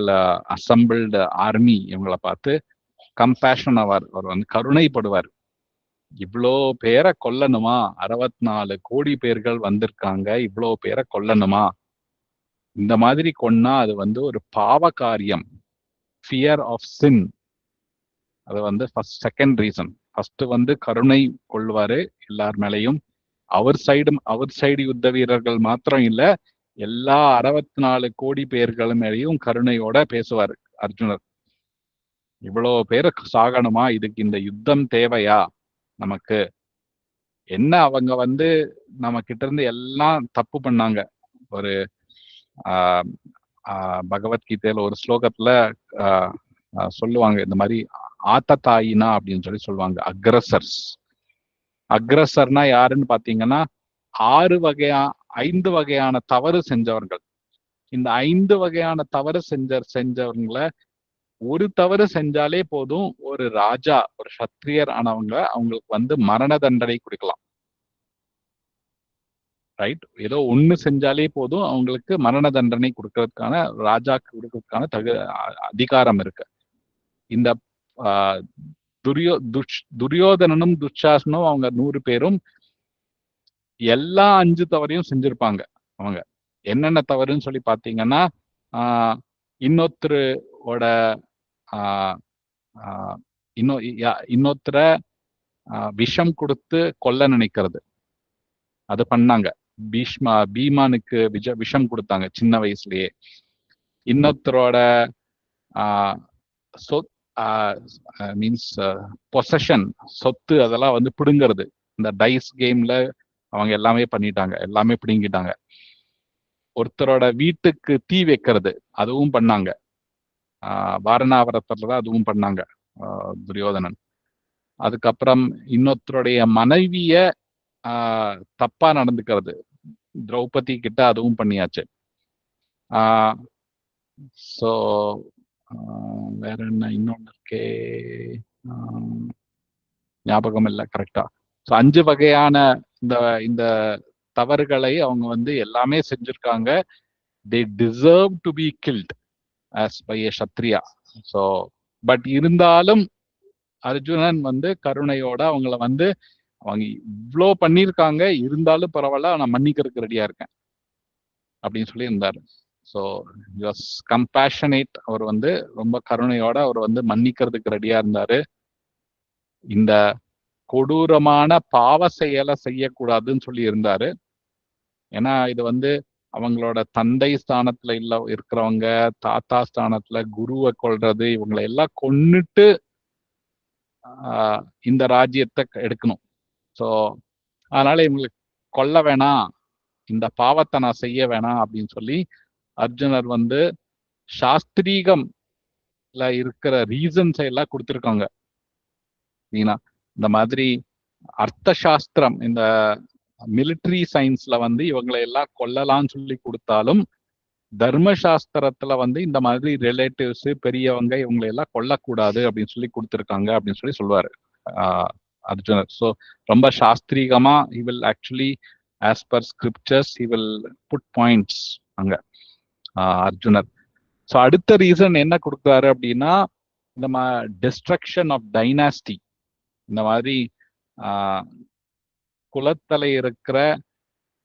அசம்பிள்டு ஆர்மி இவங்களை பார்த்து கம்பேஷன் அவர் வந்து கருணைப்படுவார். இவ்வளோ பேரை கொல்லணுமா, 64 கோடி பேர்கள் வந்திருக்காங்க, இவ்வளோ பேரை கொல்லணுமா, இந்த மாதிரி கொன்னா அது வந்து ஒரு பாவ காரியம், ஃபியர் ஆஃப் சின். அது வந்து ஃபர்ஸ்ட் செகண்ட் ரீசன். ஃபர்ஸ்ட் வந்து கருணை கொள்வாரு எல்லார் மேலையும். அவர் சைடு யுத்த வீரர்கள் மாத்திரம் இல்ல, எல்லா 64 கோடி பேர்கள் மேலேயும் கருணையோட பேசுவாரு அர்ஜுனர். இவ்வளவு பேரு சாகணுமா? இதுக்கு இந்த யுத்தம் தேவையா நமக்கு? என்ன அவங்க வந்து நம்ம கிட்ட இருந்து எல்லாம் தப்பு பண்ணாங்க. ஒரு பகவத்கீதையில ஒரு ஸ்லோகத்துல சொல்லுவாங்க, இந்த மாதிரி ஆத்ததாயினா அப்படின்னு சொல்லுவாங்க. அக்ரஸர்னா யாருன்னு பாத்தீங்கன்னா 5 வகையான தவறு செஞ்சவர்கள். இந்த 5 வகையான தவறு செஞ்சவங்களை ஒரு தவறு செஞ்சாலே போதும், ஒரு ராஜா, ஒரு சத்திரியர் ஆனவங்க அவங்களுக்கு வந்து மரண தண்டனை கொடுக்கலாம். ரைட்? ஏதோ ஒண்ணு செஞ்சாலே போதும் அவங்களுக்கு மரண தண்டனை கொடுக்கறதுக்கான, ராஜாக்கு கொடுக்கறதுக்கான அதிகாரம் இருக்கு. இந்த துரியோதனனும் துச்சாசனும் அவங்க 100 பேரும் எல்லா 5 தவறையும் செஞ்சிருப்பாங்க. அவங்க என்னென்ன தவறுன்னு சொல்லி பாத்தீங்கன்னா, இன்னொருத்தரோட இன்னொருத்தர விஷம் கொடுத்து கொல்ல நினைக்கிறது, அது பண்ணாங்க. பீமானுக்கு விஷம் கொடுத்தாங்க சின்ன வயசுலயே. இன்னொருத்தரோட மீன்ஸ் பொசஷன், சொத்து, அதெல்லாம் வந்து பிடுங்கிறது. இந்த டைஸ் கேம்ல அவங்க எல்லாமே பண்ணிட்டாங்க, எல்லாமே பிடுங்கிட்டாங்க. ஒருத்தரோட வீட்டுக்கு தீ வைக்கிறது, அதுவும் பண்ணாங்க. வாரணாவரத்துல அதுவும் பண்ணாங்க துரியோதனன். அதுக்கப்புறம் இன்னொருத்தருடைய மனைவிய தப்பா நடந்துக்கிறது, திரௌபதி கிட்ட அதுவும் பண்ணியாச்சு. சோ வேற என்ன இன்னொன்னு இருக்கே, ஞாபகம் இல்லை கரெக்டா. ஸோ 5 வகையான இந்த தவறுகளை அவங்க வந்து எல்லாமே செஞ்சிருக்காங்க. they deserve to be killed as by a kshatriya. so but இருந்தாலும் அர்ஜுனன் வந்து கருணையோட அவங்கள வந்து, அவங்க இவ்வளோ பண்ணியிருக்காங்க, இருந்தாலும் பரவாயில்ல, நான் மன்னிக்கிறதுக்கு ரெடியா இருக்கேன் அப்படின்னு சொல்லி இருந்தாரு. ஸோ கம்பேஷனேட், அவர் வந்து ரொம்ப கருணையோட அவர் வந்து மன்னிக்கிறதுக்கு ரெடியா இருந்தாரு. இந்த கொடூரமான பாவ செயலை செய்யக்கூடாதுன்னு சொல்லி இருந்தாரு. ஏன்னா இது வந்து அவங்களோட தந்தை ஸ்தானத்துல இருக்கிறவங்க, தாத்தா ஸ்தானத்துல குருவை கொல்றது, இவங்களை எல்லாம் கொன்னுட்டு இந்த ராஜ்யத்தை எடுக்கணும். ஸோ அதனால இவங்களுக்கு கொல்ல வேணாம், இந்த பாவத்தை நான் செய்ய வேணாம் அப்படின்னு சொல்லி அர்ஜுனர் வந்து சாஸ்திரீகம்ல இருக்கிற ரீசன்ஸை எல்லாம் கொடுத்துருக்காங்க. இந்த மாதிரி அர்த்த சாஸ்திரம், இந்த மிலிட்ரி சயின்ஸ்ல வந்து இவங்களை எல்லாம் கொல்லலாம்னு சொல்லி கொடுத்தாலும், தர்மசாஸ்திரத்துல வந்து இந்த மாதிரி ரிலேட்டிவ்ஸ், பெரியவங்க, இவங்களை எல்லாம் கொல்லக்கூடாது அப்படின்னு சொல்லி கொடுத்துருக்காங்க அப்படின்னு சொல்லி சொல்லுவாரு அர்ஜுனர். ஸோ ரொம்ப சாஸ்திரீகமா he will actually as per scriptures he will put points அங்க அர்ஜுனர். ஸோ அடுத்த ரீசன் என்ன கொடுக்குறாரு அப்படின்னா, இந்த டிஸ்ட்ரக்ஷன் ஆஃப் டைனாஸ்டி, இந்த மாதிரி குலத்தலை இருக்கிற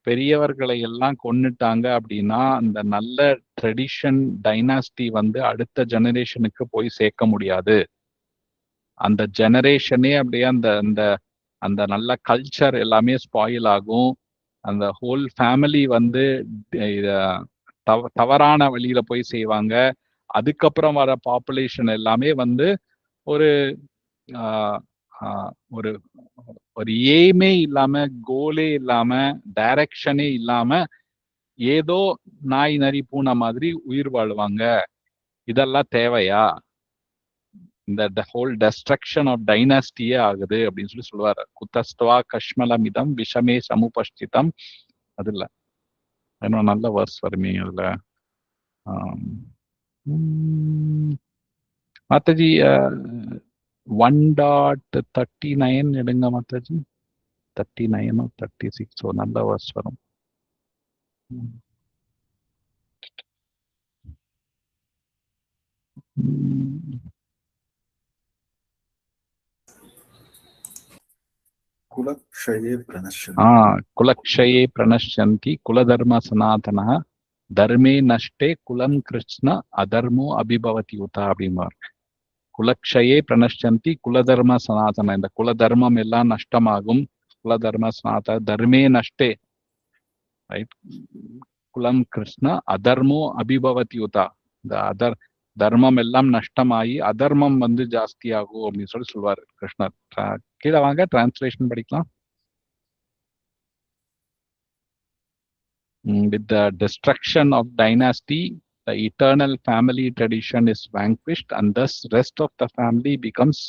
பெரியவர்களை எல்லாம் கொன்னுட்டாங்க அப்படின்னா அந்த நல்ல ட்ரெடிஷன் டைனாஸ்டி வந்து அடுத்த ஜெனரேஷனுக்கு போய் சேர்க்க முடியாது. அந்த ஜெனரேஷனே அப்படியே அந்த நல்ல கல்ச்சர் எல்லாமே ஸ்பாயில் ஆகும். அந்த ஹோல் ஃபேமிலி வந்து தவறான வழியில போய் செய்வாங்க. அதுக்கப்புறம் வர பாப்புலேஷன் எல்லாமே வந்து ஒரு ஒரு எய்மே இல்லாம, கோலே இல்லாம, டைரக்ஷனே இல்லாம, ஏதோ நாய் நரி பூனை மாதிரி உயிர் வாழ்வாங்க. இதெல்லாம் தேவையா? இந்த ஹோல் டெஸ்ட்ரக்ஷன் ஆஃப் டைனாஸ்டியே ஆகுது அப்படின்னு சொல்லி சொல்லுவாரு. குத்தஸ்துவா கஷ்மலமிதம் விஷமே சமுபஷ்டிதம். அது இல்ல, இன்னும் நல்ல வர்ஸ் வருமே அதுல. மாதாஜி 1.39 எடுங்க மாதாஜி. 39 36 நல்ல வர்ஸ் வரும். குலக்ஷயே பிரணஷ்யந்தி குலதர்ம சனாதன தர்மே நஷ்டே குலம் கிருஷ்ண அதர்மோ அபிபவதி உதா அப்படிம்பார். குலக்ஷயே பிரணஷ்யந்தி குலதர்ம சனாதன. இந்த குலதர்மம் எல்லாம் நஷ்டமாகும். குலதர்ம சனாத தர்மே நஷ்டே, ரைட்? குலம் கிருஷ்ண அதர்மோ அபிபவதி யுதா. இந்த தர்மம் எல்லாம் நஷ்டமாயி அதர்மம் வந்து ஜாஸ்தியாகும் அப்படின்னு சொல்லுவாரு கிருஷ்ணர். கீழே வாங்க, டிரான்ஸ்லேஷன் படிக்கலாம். With the destruction of dynasty, the eternal family tradition is vanquished and thus rest of the family becomes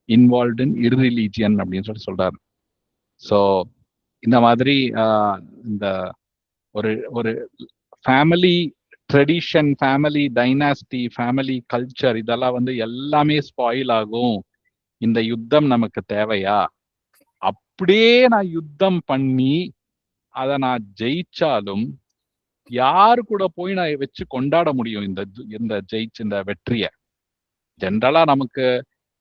involved in irreligion அப்படின்னு சொல்றாரு. ஸோ இந்த மாதிரி இந்த ஒரு family tradition, family dynasty, family culture இதெல்லாம் வந்து எல்லாமே ஸ்பாயில் ஆகும். இந்த யுத்தம் நமக்கு தேவையா? அப்படியே நான் யுத்தம் பண்ணி அதை நான் ஜெயிச்சாலும் யாரு கூட போய் நான் வச்சு கொண்டாட முடியும் இந்த வெற்றிய? ஜென்ரலா நமக்கு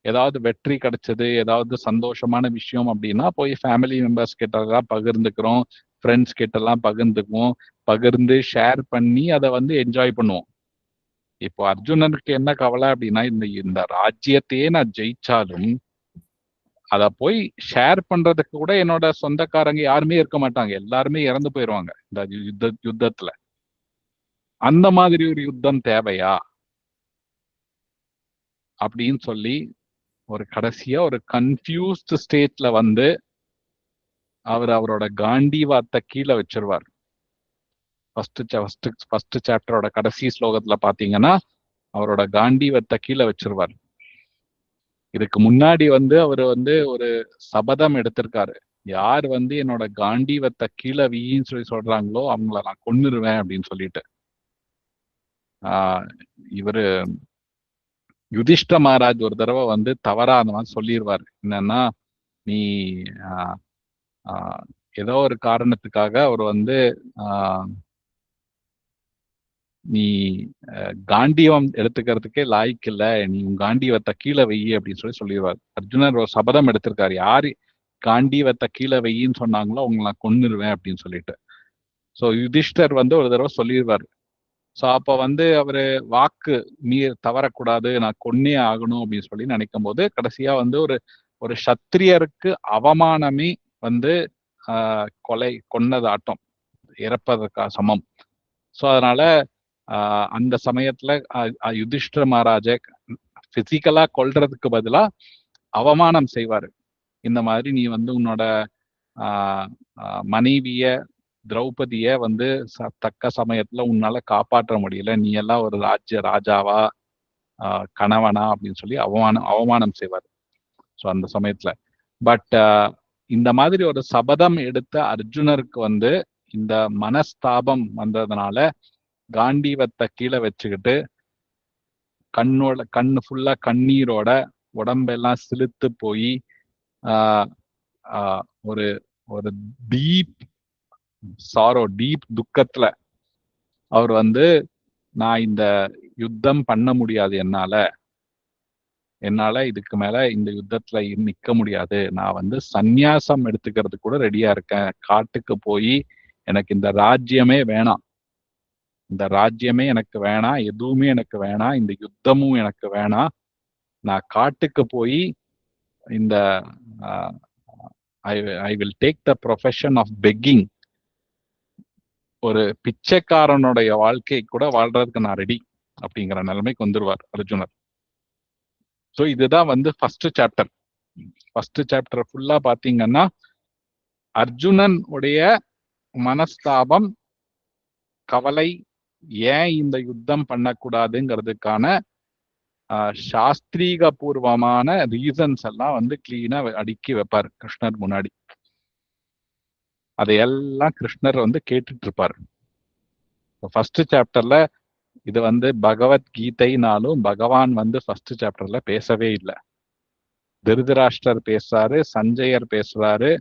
ஏதாவது வெற்றி கிடைச்சது, ஏதாவது சந்தோஷமான விஷயம் அப்படின்னா போய் ஃபேமிலி மெம்பர்ஸ் கிட்ட எல்லாம் பகிர்ந்துக்கிறோம், ஃப்ரெண்ட்ஸ் கிட்ட எல்லாம் பகிர்ந்துக்குவோம், பகிர்ந்து ஷேர் பண்ணி அதை வந்து என்ஜாய் பண்ணுவோம். இப்போ அர்ஜுனனுக்கு என்ன கவலை அப்படின்னா, இந்த ராஜ்யத்தையே நான் ஜெயிச்சாலும் அத போய் ஷேர் பண்றதுக்கு கூட என்னோட சொந்தக்காரங்க யாருமே இருக்க மாட்டாங்க, எல்லாருமே இறந்து போயிடுவாங்க இந்த யுத்தத்துல. அந்த மாதிரி ஒரு யுத்தம் தேவையா அப்படின்னு சொல்லி ஒரு கடைசியா ஒரு கன்ஃபியூஸ்ட் ஸ்டேட்ல வந்து அவரோட காண்டிவாத்தை கீழே வச்சிருவார். ஃபர்ஸ்ட் சாப்டரோட கடைசி ஸ்லோகத்துல பாத்தீங்கன்னா அவரோட காண்டிவத்தை கீழே வச்சிருவார். இதுக்கு முன்னாடி வந்து அவர் வந்து ஒரு சபதம் எடுத்திருக்காரு, யார் வந்து என்னோட காண்டிவத்தை கீழே வீன்னு சொல்றாங்களோ அவங்கள நான் கொன்னுருவேன் அப்படின்னு சொல்லிட்டு. இவரு யுதிஷ்ட மகாராஜ் ஒரு தடவை வந்து தவறா அந்த மாதிரி சொல்லிடுவார். என்னன்னா, நீ ஏதோ ஒரு காரணத்துக்காக அவர் வந்து நீ காண்டிவம் எடுத்துக்கிறதுக்கே லாய்க்கு இல்லை, நீ உன் காண்டிவத்தை கீழே வெயி அப்படின்னு சொல்லிடுவார். அர்ஜுனர் ஒரு சபதம் எடுத்திருக்காரு, யாரு காண்டிவத்தை கீழே வெயின்னு சொன்னாங்களோ அவங்களை நான் கொன்னுருவேன் அப்படின்னு சொல்லிட்டு. ஸோ யுதிஷ்டர் வந்து ஒரு தடவை சொல்லிடுவார். ஸோ அப்போ வந்து அவரு வாக்கு மீறி தவறக்கூடாது, நான் கொன்னே ஆகணும் அப்படின்னு சொல்லி நினைக்கும் போது கடைசியா வந்து ஒரு சத்திரியருக்கு அவமானமே வந்து கொன்னதாட்டம், இறப்பதற்கா சமம். ஸோ அதனால அந்த சமயத்துல யுதிஷ்டர மகாராஜ பிசிக்கலா கொல்றதுக்கு பதிலா அவமானம் செய்வாரு. இந்த மாதிரி நீ வந்து உன்னோட மனைவிய திரௌபதிய வந்து தக்க சமயத்துல உன்னால காப்பாற்ற முடியல, நீ எல்லாம் ஒரு ராஜாவா கணவனா அப்படின்னு சொல்லி அவமானம் செய்வார். ஸோ அந்த சமயத்துல பட் இந்த மாதிரி ஒரு சபதம் எடுத்த அர்ஜுனருக்கு வந்து இந்த மனஸ்தாபம் வந்ததுனால காண்டீவத்தை கீழே வச்சுக்கிட்டு கண்ணு ஃபுல்லா கண்ணீரோட உடம்பெல்லாம் சிலுத்து போய் ஒரு ஒரு டீப் சாரோ, டீப் துக்கத்துல அவர் வந்து, நான் இந்த யுத்தம் பண்ண முடியாது, என்னால இதுக்கு மேல இந்த யுத்தத்துல நிக்க முடியாது, நான் வந்து சந்நியாசம் எடுத்துக்கிறது கூட ரெடியா இருக்கேன், காட்டுக்கு போய் எனக்கு இந்த ராஜ்யமே வேணாம், இந்த ராஜ்யமே எனக்கு வேணாம், எதுவுமே எனக்கு வேணாம், இந்த யுத்தமும் எனக்கு வேணாம், நான் காட்டுக்கு போய் இந்த I will take the profession of begging, ஒரு பிச்சைக்காரனுடைய வாழ்க்கை கூட வாழ்றதுக்கு நான் ரெடி அப்படிங்கிற நிலைமைக்கு வந்துருவார் அர்ஜுனர். ஸோ இதுதான் வந்து ஃபர்ஸ்ட் சாப்டர். ஃபர்ஸ்ட் சாப்டர் ஃபுல்லா பாத்தீங்கன்னா அர்ஜுனன் உடைய மனஸ்தாபம், கவலை, ஏன் இந்த யுத்தம் பண்ணக்கூடாதுங்கிறதுக்கான சாஸ்திரீக பூர்வமான ரீசன்ஸ் எல்லாம் வந்து கிளீனா அடுக்கி வைப்பார் கிருஷ்ணர் முன்னாடி. அதையெல்லாம் கிருஷ்ணர் வந்து கேட்டுட்டு இருப்பார். ஃபர்ஸ்ட் சாப்டர்ல இது வந்து பகவத்கீதைனாலும் பகவான் வந்து ஃபர்ஸ்ட் சாப்டர்ல பேசவே இல்லை. திருதராஷ்டர் பேசுறாரு, சஞ்சயர் பேசுறாரு,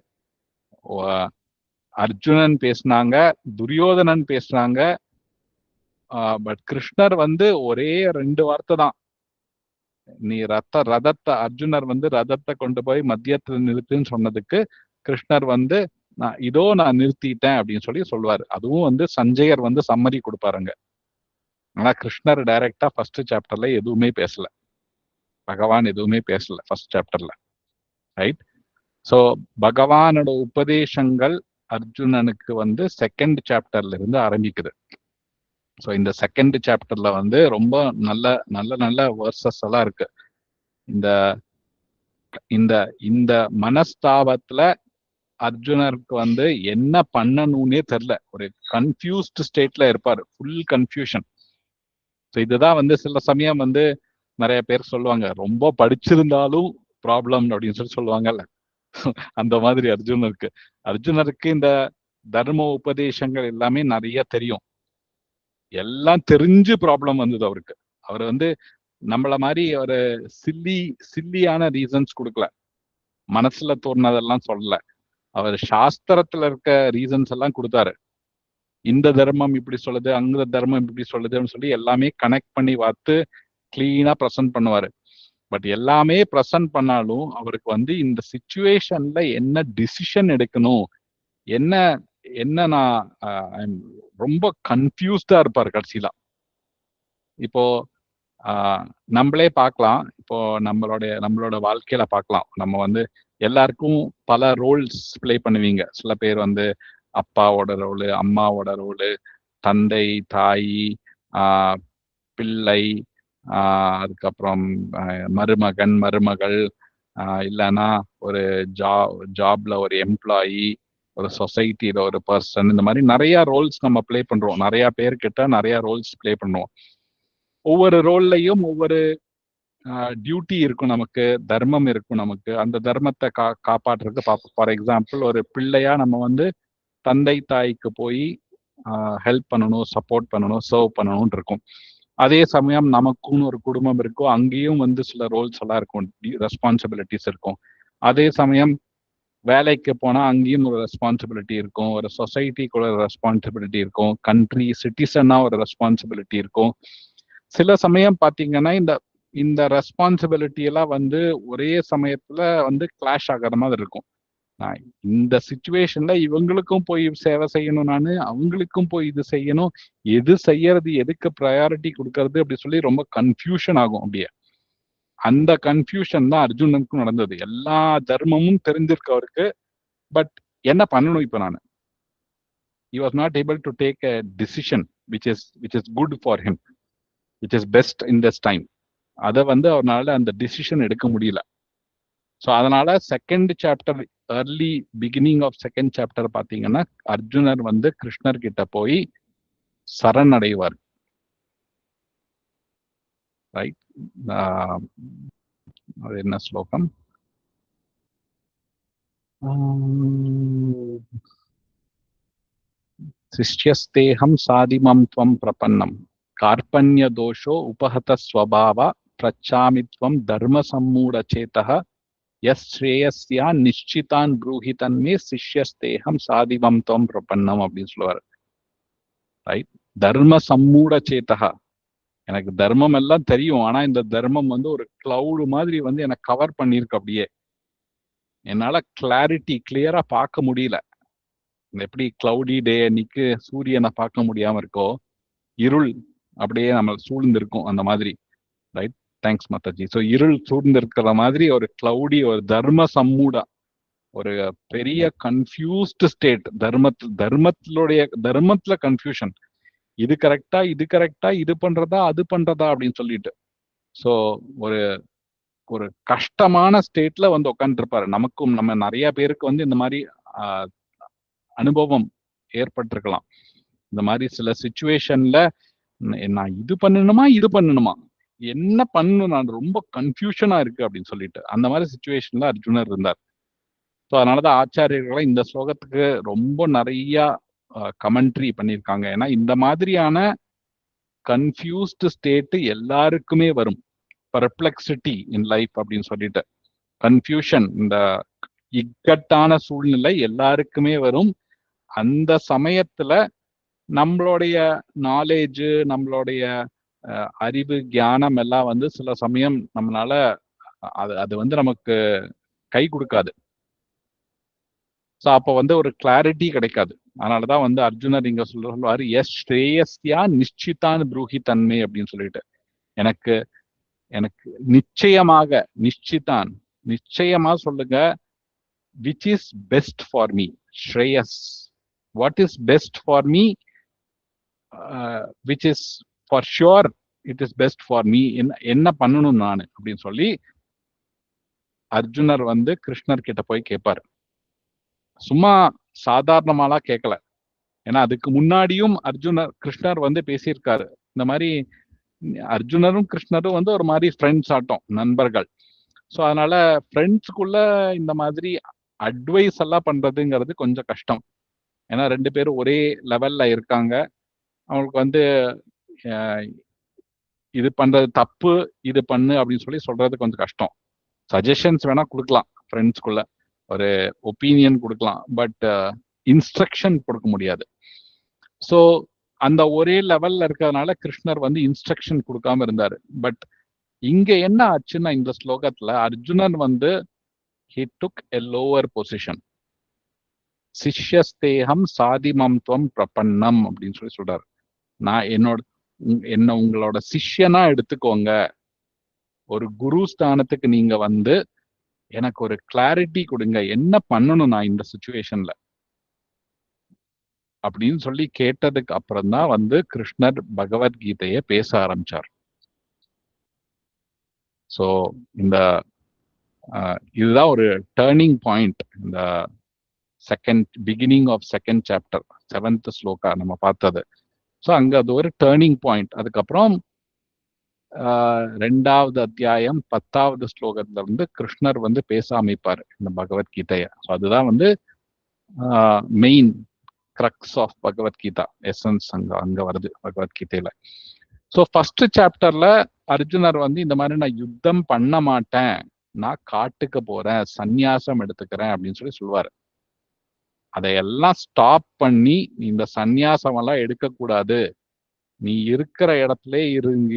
அர்ஜுனன் பேசினாங்க, துரியோதனன் பேசுறாங்க. பட் கிருஷ்ணர் வந்து ஒரே 2 வார்த்தை தான், நீ ரதத்தை அர்ஜுனர் வந்து ரதத்தை கொண்டு போய் மத்தியத்துல நிறுத்துன்னு சொன்னதுக்கு கிருஷ்ணர் வந்து நான் நிறுத்திட்டேன் அப்படின்னு சொல்லுவாரு. அதுவும் வந்து சஞ்சயர் வந்து சம்மரி கொடுப்பாருங்க. ஆனா கிருஷ்ணர் டைரக்டா ஃபர்ஸ்ட் சாப்டர்ல எதுவுமே பேசல. பகவான் எதுவுமே பேசல ஃபர்ஸ்ட் சாப்டர்ல, ரைட்? ஸோ பகவானோட உபதேசங்கள் அர்ஜுனனுக்கு வந்து செகண்ட் சாப்டர்ல இருந்து ஆரம்பிக்குது. ஸோ இந்த செகண்ட் சாப்டர்ல வந்து ரொம்ப நல்ல நல்ல நல்ல வேர்சஸ் எல்லாம் இருக்கு. இந்த இந்த இந்த மனஸ்தாபத்துல அர்ஜுனருக்கு வந்து என்ன பண்ணணும்னே தெரியல, ஒரு கன்ஃபியூஸ்ட் ஸ்டேட்ல இருப்பாரு, ஃபுல் கன்ஃபியூஷன். ஸோ இதுதான் வந்து சில சமயம் வந்து நிறைய பேர் சொல்லுவாங்க, ரொம்ப படிச்சிருந்தாலும் ப்ராப்ளம் அப்படின்னு சொல்லி சொல்லுவாங்கல்ல, அந்த மாதிரி அர்ஜுனருக்கு இந்த தர்ம உபதேசங்கள் எல்லாமே நிறைய தெரியும், எல்லாம் தெரிஞ்சு ப்ராப்ளம் வந்தது அவருக்கு. அவர் வந்து நம்மள மாதிரி ஒரு சில்லியான ரீசன்ஸ் கொடுக்கல, மனசுல தோணுனதெல்லாம் சொல்லல, அவர் சாஸ்திரத்துல இருக்க ரீசன்ஸ் எல்லாம் கொடுத்தாரு. இந்த தர்மம் இப்படி சொல்லுது, அந்த தர்மம் இப்படி சொல்லுதுன்னு சொல்லி எல்லாமே கனெக்ட் பண்ணி பார்த்து கிளீனா ப்ரெசென்ட் பண்ணுவாரு. பட் எல்லாமே ப்ரெசென்ட் பண்ணாலும் அவருக்கு வந்து இந்த சிச்சுவேஷன்ல என்ன டிசிஷன் எடுக்கணும், என்ன என்ன நான் ரொம்ப கன்ஃபியூஸ்டா இருப்பாரு கடைசியில. இப்போ நம்மளே பார்க்கலாம், இப்போ நம்மளோட வாழ்க்கையில பார்க்கலாம், நம்ம வந்து எல்லாருக்கும் பல ரோல்ஸ் பிளே பண்ணுவீங்க. சில பேர் வந்து அப்பாவோட ரோலு, அம்மாவோட ரோலு, தந்தை, தாய், பிள்ளை, அதுக்கப்புறம் மருமகன், மருமகள், இல்லைன்னா ஒரு ஜாப்ல ஒரு எம்ப்ளாயி, ஒரு சொசைட்டில ஒரு பர்சன், இந்த மாதிரி நிறைய ரோல்ஸ் நம்ம பிளே பண்றோம். நிறைய பேர்கிட்ட நிறைய ரோல்ஸ் பிளே பண்ணுவோம். ஒவ்வொரு ரோல்லையும் ஒவ்வொரு டியூட்டி இருக்கும், நமக்கு தர்மம் இருக்கும். நமக்கு அந்த தர்மத்தை காப்பாற்றுறதுக்கு பார்ப்போம். ஃபார் எக்ஸாம்பிள், ஒரு பிள்ளையா நம்ம வந்து தந்தை தாய்க்கு போய் ஹெல்ப் பண்ணணும், சப்போர்ட் பண்ணணும், சர்வ் பண்ணணும்னு இருக்கும். அதே சமயம் நமக்குன்னு ஒரு குடும்பம் இருக்கும், அங்கேயும் வந்து சில ரோல்ஸ் எல்லாம் இருக்கும், ரெஸ்பான்சிபிலிட்டிஸ் இருக்கும். அதே சமயம் வேலைக்கு போனா அங்கேயும் ஒரு ரெஸ்பான்சிபிலிட்டி இருக்கும், ஒரு சொசைட்டிக்கு ஒரு ரெஸ்பான்சிபிலிட்டி இருக்கும், கண்ட்ரி சிட்டிசனா ஒரு ரெஸ்பான்சிபிலிட்டி இருக்கும். சில சமயம் பாத்தீங்கன்னா இந்த ரெஸ்பான்சிபிலிட்டி எல்லாம் வந்து ஒரே சமயத்துல வந்து கிளாஷ் ஆகிற மாதிரி இருக்கும். இந்த சிச்சுவேஷன்ல இவங்களுக்கும் போய் சேவை செய்யணும், நானு அவங்களுக்கும் போய் இது செய்யணும், எது செய்யறது, எதுக்கு ப்ரையாரிட்டி கொடுக்கறது அப்படி சொல்லி ரொம்ப கன்ஃபியூஷன் ஆகும். அப்படியே அந்த கன்ஃபியூஷன் தான் அர்ஜுனனுக்கும் நடந்தது. எல்லா தர்மமும் தெரிஞ்சிருக்கு அவருக்கு, பட் என்ன பண்ணணும் இப்ப நான்? he was not able to take a decision which is good for him, which is best in this time. அதை வந்து அவரால் அந்த டிசிஷன் எடுக்க முடியல. ஸோ அதனால second chapter, early beginning of second chapter பார்த்தீங்கன்னா அர்ஜுனர் வந்து கிருஷ்ணர் கிட்ட போய் சரணடைவார், ரைட்? அது என்ன ஸ்லோகம்? சிஷ்யஸ்தேகம் சாதிமம் துவம் பிரபன்னம் கார்பண்ய தோஷோ உபஹத ஸ்வபாவ பிரச்சாமித்வம் தர்ம சம்மூட சேதः எஸ் ஸ்ரேயஸ்யா நிச்சிதான் ப்ரூஹி தன்மே சிஷ்யஸ்தேகம் சாதிமம் துவம் பிரபன்னம் அப்படின்னு சொல்லுவார், ரைட்? தர்ம சம்மூட சேதः, எனக்கு தர்மம் எல்லாம் தெரியும், ஆனா இந்த தர்மம் வந்து ஒரு கிளவுடு மாதிரி வந்து எனக்கு கவர் பண்ணிருக்கு. அப்படியே என்னால கிளியரா பார்க்க முடியல. எப்படி கிளவுடி டே அன்னைக்கு சூரியனை பார்க்க முடியாம இருக்கோ, இருள் அப்படியே நம்ம சூழ்ந்திருக்கும், அந்த மாதிரி, ரைட்? தேங்க்ஸ் மாதாஜி. ஸோ இருள் சூழ்ந்திருக்கிற மாதிரி ஒரு கிளவுடி, ஒரு தர்ம சம்மூடா, ஒரு பெரிய கன்ஃபியூஸ்டு ஸ்டேட். தர்மத்துல கன்ஃபியூஷன், இது கரெக்டா, இது பண்றதா, அது பண்றதா அப்படின்னு சொல்லிட்டு. ஸோ ஒரு ஒரு கஷ்டமான ஸ்டேட்ல வந்து உட்காந்துருப்பாரு. நமக்கும் நம்ம நிறைய பேருக்கு வந்து இந்த மாதிரி அனுபவம் ஏற்பட்டிருக்கலாம். இந்த மாதிரி சில சிச்சுவேஷன்ல நான் இது பண்ணணுமா, என்ன பண்ணணும், நான் ரொம்ப கன்ஃபியூஷனா இருக்கு அப்படின்னு சொல்லிட்டு அந்த மாதிரி சிச்சுவேஷன்ல அர்ஜுனர் இருந்தார். ஸோ அதனாலதான் ஆச்சாரியர்களை இந்த ஸ்லோகத்துக்கு ரொம்ப நிறைய கமெண்ட்ரி பண்ணியிருக்காங்க. ஏன்னா இந்த மாதிரியான கன்ஃபியூஸ்டு ஸ்டேட் எல்லாருக்குமே வரும். பெர்ப்ளெக்சிட்டி இன் லைஃப் அப்படின்னு சொல்லிட்டு, கன்ஃபியூஷன், இந்த இக்கட்டான சூழ்நிலை எல்லாருக்குமே வரும். அந்த சமயத்துல நம்மளுடைய நாலேஜ், நம்மளுடைய அறிவு, ஞானம் எல்லாம் வந்து சில சமயம் நம்மளால அது வந்து நமக்கு கை கொடுக்காது. ஸோ அப்போ வந்து ஒரு கிளாரிட்டி கிடைக்காது. அதனாலதான் வந்து அர்ஜுனர் இங்க சொல்லுவாரு, எஸ் ஸ்ரேயஸ்யா நிச்சிதான் ப்ரூஹி தன்மை அப்படின்னு சொல்லிட்டு, எனக்கு எனக்கு நிச்சயமாக நிச்சயமா சொல்லுங்க, which is best for me, Shreyas. what is best for me, which is for sure it is best for me, என்ன பண்ணணும் நான் அப்படின்னு சொல்லி அர்ஜுனர் வந்து கிருஷ்ணர் கிட்ட போய் கேட்பாரு. சும்மா சாதாரணமாலா கேட்கல. ஏன்னா அதுக்கு முன்னாடியும் கிருஷ்ணர் வந்து பேசியிருக்காரு. இந்த மாதிரி அர்ஜுனரும் கிருஷ்ணரும் வந்து ஒரு மாதிரி ஃப்ரெண்ட்ஸ் ஆட்டம், நண்பர்கள். ஸோ அதனால ஃப்ரெண்ட்ஸுக்குள்ள இந்த மாதிரி அட்வைஸ் எல்லாம் பண்றதுங்கிறது கொஞ்சம் கஷ்டம். ஏன்னா 2 பேரும் ஒரே லெவல்ல இருக்காங்க. அவங்களுக்கு வந்து இது பண்றது தப்பு, இது பண்ணு அப்படின்னு சொல்லி சொல்றது கொஞ்சம் கஷ்டம். சஜஷன்ஸ் வேணா கொடுக்கலாம், ஃப்ரெண்ட்ஸ்குள்ள ஒரு ஒப்பீனியன் கொடுக்கலாம், பட் இன்ஸ்ட்ரக்ஷன் கொடுக்க முடியாது. ஸோ அந்த ஒரே லெவல்ல இருக்கிறதுனால கிருஷ்ணர் வந்து இன்ஸ்ட்ரக்ஷன் கொடுக்காம இருந்தாரு. பட் இங்க என்ன ஆச்சுன்னா, இந்த ஸ்லோகத்துல அர்ஜுனன் வந்து he took a lower position. சிஷ்யஸ்தேகம் சாதிமம் துவம் பிரபன்னம் அப்படின்னு சொல்லி சொல்றாரு. நான் என்ன உங்களோட சிஷ்யனா எடுத்துக்கோங்க, ஒரு குரு ஸ்தானத்துக்கு நீங்க வந்து எனக்கு ஒரு கிளாரிட்டி கொடுங்க, என்ன பண்ணணும் நான் இந்த சிச்சுவேஷன்ல அப்படின்னு சொல்லி கேட்டதுக்கு அப்புறம் தான் வந்து கிருஷ்ணர் பகவத்கீதையை பேச ஆரம்பிச்சார். ஸோ இந்த இதுதான் ஒரு டேர்னிங் பாயிண்ட். இந்த beginning of second chapter 7th sloka நம்ம பார்த்தது. ஸோ அங்க அது ஒரு டேர்னிங் பாயிண்ட். அதுக்கப்புறம் 2வது அத்தியாயம் 10வது ஸ்லோகத்துல இருந்து கிருஷ்ணர் வந்து பேச அமைப்பார் இந்த பகவத்கீதைய. ஸோ அதுதான் வந்து main crux of Bhagavad Gita, essence அங்க வருது பகவத்கீதையில. ஸோ ஃபர்ஸ்ட் சாப்டர்ல அர்ஜுனர் வந்து இந்த மாதிரி நான் யுத்தம் பண்ண மாட்டேன், நான் காட்டுக்கு போறேன், சந்நியாசம் எடுத்துக்கிறேன் அப்படின்னு சொல்லி சொல்லுவாரு. அதையெல்லாம் ஸ்டாப் பண்ணி இந்த சந்நியாசம் எல்லாம் எடுக்கக்கூடாது, நீ இருக்கிற இடத்துல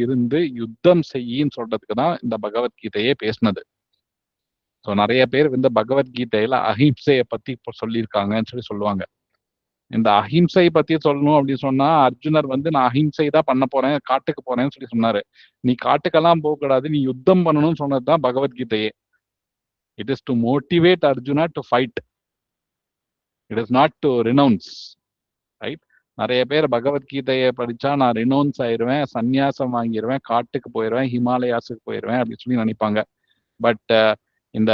இருந்து யுத்தம் செய்யின்னு சொல்றதுக்கு தான் இந்த பகவத்கீதையே பேசினது. ஸோ நிறைய பேர் இந்த பகவத்கீதையில அஹிம்சையை பத்தி இப்போ சொல்லியிருக்காங்கன்னு சொல்லி சொல்லுவாங்க. இந்த அஹிம்சை பத்தி சொல்லணும் அப்படின்னு சொன்னா அர்ஜுனர் வந்து நான் அஹிம்சை தான் பண்ண போறேன், காட்டுக்கு போறேன்னு சொல்லி சொன்னாரு. நீ காட்டுக்கெல்லாம் போக கூடாது, நீ யுத்தம் பண்ணணும்னு சொன்னதுதான் பகவத்கீதையே. It is to motivate Arjuna to fight, it is not to renounce, right? நிறைய பேர் பகவத்கீதையை படிச்சா நான் ரினவுன்ஸ் ஆயிடுவேன், சந்நியாசம் வாங்கிடுவேன், காட்டுக்கு போயிடுவேன், ஹிமாலயாஸுக்கு போயிடுவேன் அப்படின்னு சொல்லி நினைப்பாங்க. பட் இந்த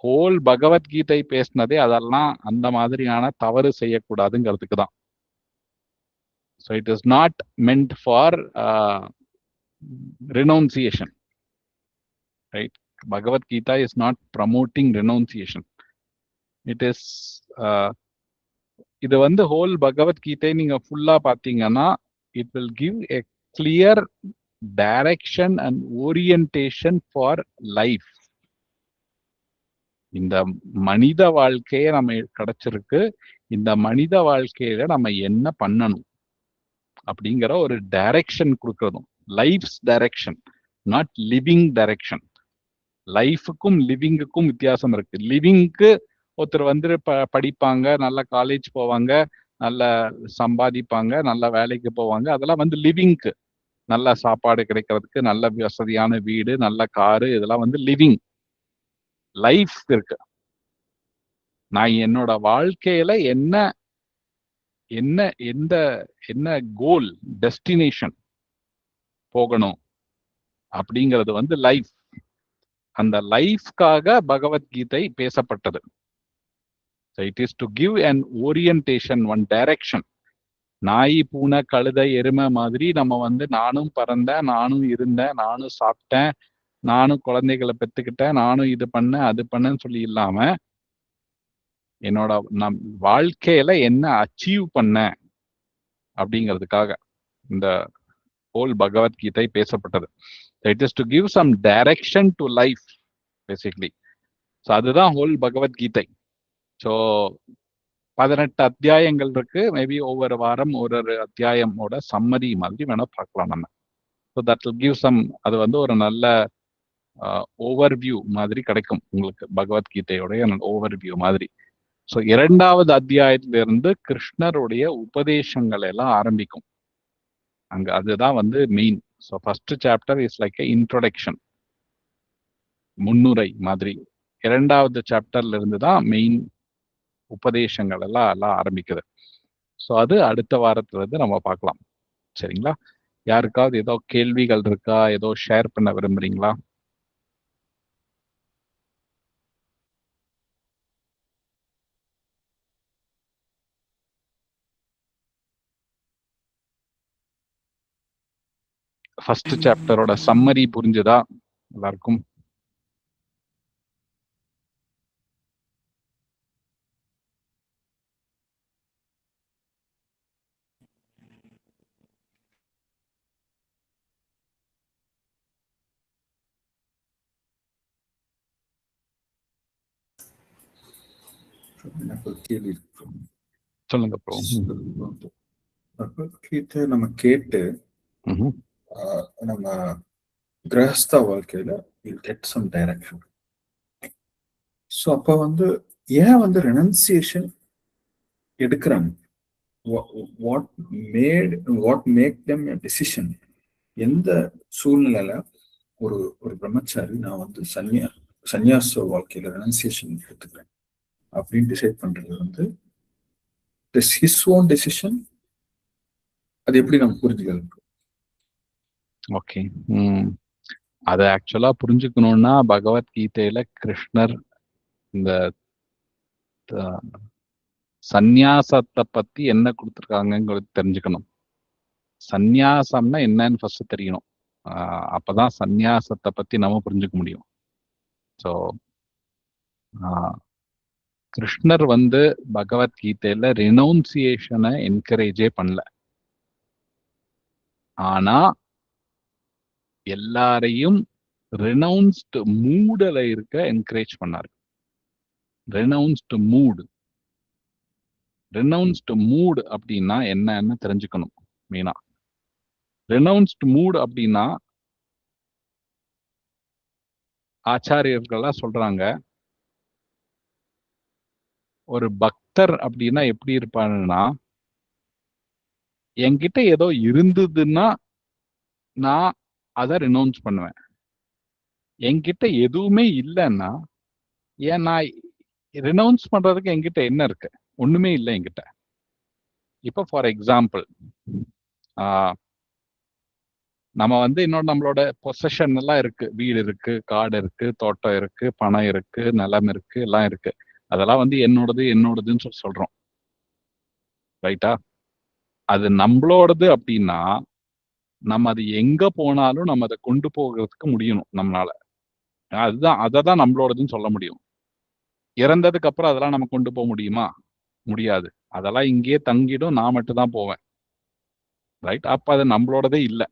ஹோல் பகவத்கீதை பேசினதே அதெல்லாம் அந்த மாதிரியான தவறு செய்யக்கூடாதுங்கிறதுக்கு தான். So it is not meant for renunciation, right? Bhagavad Gita is not promoting renunciation. It is இது வந்து ஹோல் பகவத்கீதை நீங்க ஃபுல்லா பாத்தீங்கன்னா it will give a clear direction and orientation for life. இந்த மனித வாழ்க்கையை நம்ம கிடைச்சிருக்கு, இந்த மனித வாழ்க்கையில நம்ம என்ன பண்ணணும் அப்படிங்கிற ஒரு டைரக்ஷன் கொடுக்கறதும், life's direction, not living direction. லைஃபுக்கும் லிவிங்குக்கும் வித்தியாசம் இருக்கு. லிவிங்க்கு ஒருத்தர் வந்து படிப்பாங்க, நல்ல காலேஜ் போவாங்க, நல்ல சம்பாதிப்பாங்க, நல்ல வேலைக்கு போவாங்க, அதெல்லாம் வந்து லிவிங்க்கு. நல்ல சாப்பாடு கிடைக்கிறதுக்கு, நல்ல வசதியான வீடு, நல்ல காரு, இதெல்லாம் வந்து லிவிங். லைஃப் இருக்கு. நான் என்னோட வாழ்க்கையில என்ன என்ன எந்த என்ன கோல், டெஸ்டினேஷன் போகணும் அப்படிங்கிறது வந்து லைஃப். அந்த லைஃப்காக பகவத்கீதை பேசப்பட்டது. So it is to give an orientation, one direction. நாய், பூனை, கழுதை, எருமை மாதிரி நம்ம வந்து நானும் பறந்தேன், நானும் இருந்தேன், நானும் சாப்பிட்டேன், நானும் குழந்தைகளை பெற்றுக்கிட்டேன், நானும் இது பண்ணேன் அது பண்ணேன்னு சொல்லி இல்லாம என்னோட வாழ்க்கையில என்ன அச்சீவ் பண்ண அப்படிங்கிறதுக்காக இந்த ஹோல் பகவத்கீதை பேசப்பட்டது. It is to give some direction to life basically. So அதுதான் ஹோல் பகவத்கீதை. ஸோ 18 அத்தியாயங்கள் இருக்கு. மேபி ஒவ்வொரு வாரம் ஒரு அத்தியாயமோட சம்மரி மாதிரி வேணா பார்க்கலாம் நம்ம. So that will give some, அது வந்து ஒரு நல்ல ஓவர்வியூ மாதிரி கிடைக்கும் உங்களுக்கு, பகவத்கீதையோடைய ஓவர்வியூ மாதிரி. ஸோ 2வது அத்தியாயத்திலிருந்து கிருஷ்ணருடைய உபதேசங்கள் எல்லாம் ஆரம்பிக்கும் அங்க. அதுதான் வந்து main. So first chapter is like a introduction, முன்னுரை மாதிரி. இரண்டாவது சாப்டர்ல இருந்து தான் மெயின் உபதேசங்கள் எல்லாம் ஆரம்பிக்குது. ஸோ அது அடுத்த வாரத்துல இருந்து நம்ம பார்க்கலாம். சரிங்களா? யாருக்காவது ஏதோ கேள்விகள் இருக்கா? ஏதோ ஷேர் பண்ண விரும்புறீங்களா? ஃபர்ஸ்ட் சாப்டரோட சம்மரி புரிஞ்சுதா எல்லாருக்கும்? எனக்கு ஒரு கேள்வி இருக்கு. சொல்லுங்க ப்ரோ. பகவத்கீதை நம்ம கேட்டு நம்ம கிரகஸ்த வாழ்க்கையில will get some direction. So அப்போ வந்து ஏன் வந்து ரெனன்சியேஷன் எடுக்கிறாங்க? What make them a decision? எந்த சூழ்நிலையில ஒரு ஒரு பிரம்மச்சாரி நான் வந்து சன்னியாச வாழ்க்கையில ரெனன்சியேஷன் எடுத்துக்கிறேன் அப்படின்னு டிசைட் பண்றது வந்து ஹிஸ் ஓன் டெசிஷன். அது எப்படி நம்ம புரிஞ்சுக்கிறது? ஓகே, அதை ஆக்சுவலா புரிஞ்சுக்கணும்னா பகவத்கீதையில கிருஷ்ணர் இந்த சந்நியாசத்தை பத்தி என்ன கொடுத்துருக்காங்கிறது தெரிஞ்சுக்கணும். சந்நியாசம்னா என்னன்னு ஃபர்ஸ்ட் தெரியணும். அப்பதான் சந்நியாசத்தை பத்தி நம்ம புரிஞ்சுக்க முடியும். ஸோ கிருஷ்ணர் வந்து பகவத்கீதையில ரெனவுன்சியேஷனை என்கரேஜே பண்ணல. ஆனா எல்லாரையும் ரெனவுன்ஸ்டு மூடல இருக்க என்கரேஜ் பண்ணாரு. ரெனவுன்ஸ்டு மூட் அப்படின்னா என்னன்னு தெரிஞ்சுக்கணும். மெயினா ரெனவுன்ஸ்டு மூட் அப்படின்னா ஆச்சாரியர்கள்லாம் சொல்றாங்க, ஒரு பக்தர் அப்படின்னா எப்படி இருப்பாருன்னா, என்கிட்ட ஏதோ இருந்ததுன்னா நான் அதை ரெனவுன்ஸ் பண்ணுவேன். என்கிட்ட எதுவுமே இல்லைன்னா ஏன் நான் ரெனவுன்ஸ் பண்றதுக்கு என்கிட்ட என்ன இருக்கு? ஒண்ணுமே இல்லை என்கிட்ட. இப்போ ஃபார் எக்ஸாம்பிள், நம்ம வந்து இன்னொரு நம்மளோட பொசஷன் எல்லாம் இருக்கு. வீடு இருக்கு, காடு இருக்கு, தோட்டம் இருக்கு, பணம் இருக்கு, நிலம் இருக்கு, எல்லாம் இருக்கு. அதெல்லாம் வந்து என்னோடதுன்னு சொல்றோம். ரைட்டா? அது நம்மளோடது அப்படின்னா நம்ம அது எங்க போனாலும் நம்ம அதை கொண்டு போகிறதுக்கு முடியணும் நம்மளால. அதை தான் நம்மளோடதுன்னு சொல்ல முடியும். இறந்ததுக்கு அப்புறம் அதெல்லாம் நம்ம கொண்டு போக முடியுமா? முடியாது. அதெல்லாம் இங்கேயே தங்கிடும், நான் மட்டும் தான் போவேன். ரைட்? அப்ப அது நம்மளோடதே இல்லை.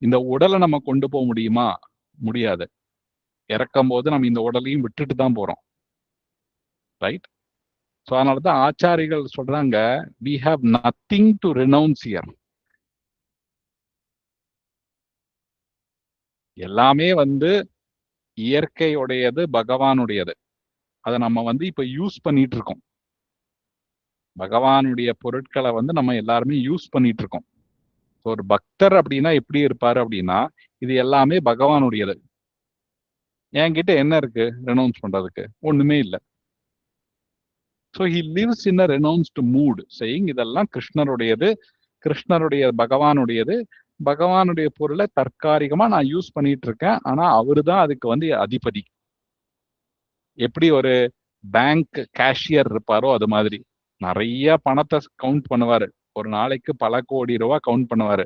இந்த உடலை நம்ம கொண்டு போக முடியுமா? முடியாது. இறக்கும் போது நம்ம இந்த உடலையும் விட்டுட்டு தான் போறோம். ரைட்? ஸோ அதனாலதான் ஆச்சாரிகள் சொல்றாங்க, we have nothing to renounce here. எல்லாமே வந்து இயற்கையுடையது, பகவானுடையது. அதை நம்ம வந்து இப்ப யூஸ் பண்ணிட்டு இருக்கோம். பகவானுடைய பொருட்களை வந்து நம்ம எல்லாருமே யூஸ் பண்ணிட்டு இருக்கோம். ஒரு பக்தர் அப்படின்னா எப்படி இருப்பாரு அப்படின்னா, இது எல்லாமே பகவானுடையது. என்கிட்ட என்ன இருக்கு ரெனவுன்ஸ் பண்றதுக்கு? ஒண்ணுமே இல்லை. So he lives in a renounced mood, saying இதெல்லாம் கிருஷ்ணருடையது, கிருஷ்ணருடைய பகவானுடையது. பகவானுடைய பொருளை தற்காலிகமா நான் யூஸ் பண்ணிட்டு இருக்கேன். ஆனா அவரு தான் அதுக்கு வந்து அதிபதி. எப்படி ஒரு பேங்க் கேஷியர் இருப்பாரோ அது மாதிரி நிறைய பணத்தை கவுண்ட் பண்ணுவாரு. ஒரு நாளைக்கு பல கோடி ரூபாய் கவுண்ட் பண்ணுவாரு.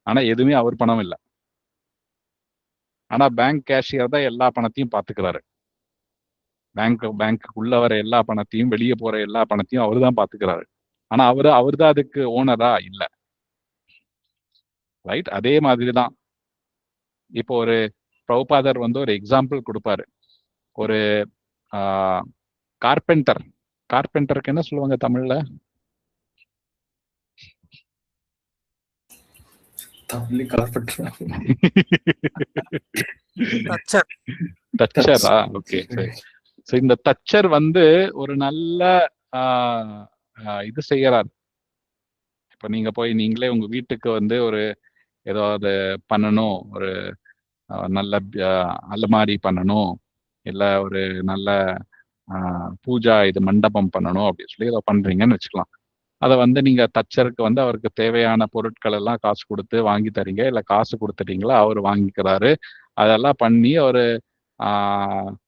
ஆனா எதுவுமே அவர் பணம் இல்லை. ஆனா பேங்க் கேஷியர் தான் எல்லா பணத்தையும் பாத்துக்கிறாரு. பேங்க்குள்ள வர எல்லா பணத்தையும், வெளியே போற எல்லா பணத்தையும் அவரு தான் பாத்துக்கிறாரு. ஆனா அவரு தான் அதுக்கு ஓனரா? இல்ல. ரைட்? அதே மாதிரிதான் இப்போ ஒரு பிரபுபாதர் வந்து ஒரு எக்ஸாம்பிள் கொடுப்பாரு. ஒரு கார்பெண்டருக்கு என்ன சொல்லுவாங்க தமிழ்ல? தச்சரா? ஓகே. இந்த தச்சர் வந்து ஒரு நல்ல இது செய்யறாரு. இப்ப நீங்க போய் நீங்களே உங்க வீட்டுக்கு வந்து ஒரு ஏதாவது பண்ணணும், ஒரு நல்ல அலமாரி பண்ணணும், இல்ல ஒரு நல்ல பூஜா இது மண்டபம் பண்ணணும் அப்படின்னு சொல்லி ஏதோ பண்றீங்கன்னு வச்சுக்கலாம். அதை வந்து நீங்க தச்சருக்கு வந்து அவருக்கு தேவையான பொருட்கள் எல்லாம் காசு கொடுத்து வாங்கி தரீங்க, இல்ல காசு கொடுத்துட்டீங்களா, அவர் வாங்கிக்கிறாரு. அதெல்லாம் பண்ணி ஒரு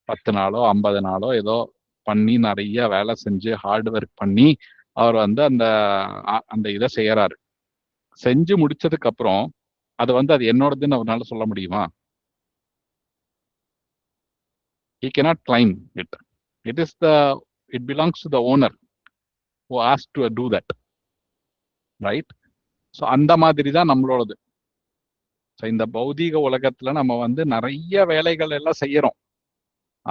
10 நாளோ 50 நாளோ ஏதோ பண்ணி நிறைய வேலை செஞ்சு ஹார்ட் ஒர்க் பண்ணி அவர் வந்து அந்த அந்த இதை செய்யறாரு. செஞ்சு முடிச்சதுக்கு அப்புறம் அது வந்து அது என்னோடதுன்னு அவரால் சொல்ல முடியுமா? He cannot claim it. It belongs to the owner who asked to do that, right? So அந்த மாதிரி தான் நம்மளோடது. ஸோ இந்த பௌதீக உலகத்துல நம்ம வந்து நிறைய வேலைகள் எல்லாம் செய்யறோம்.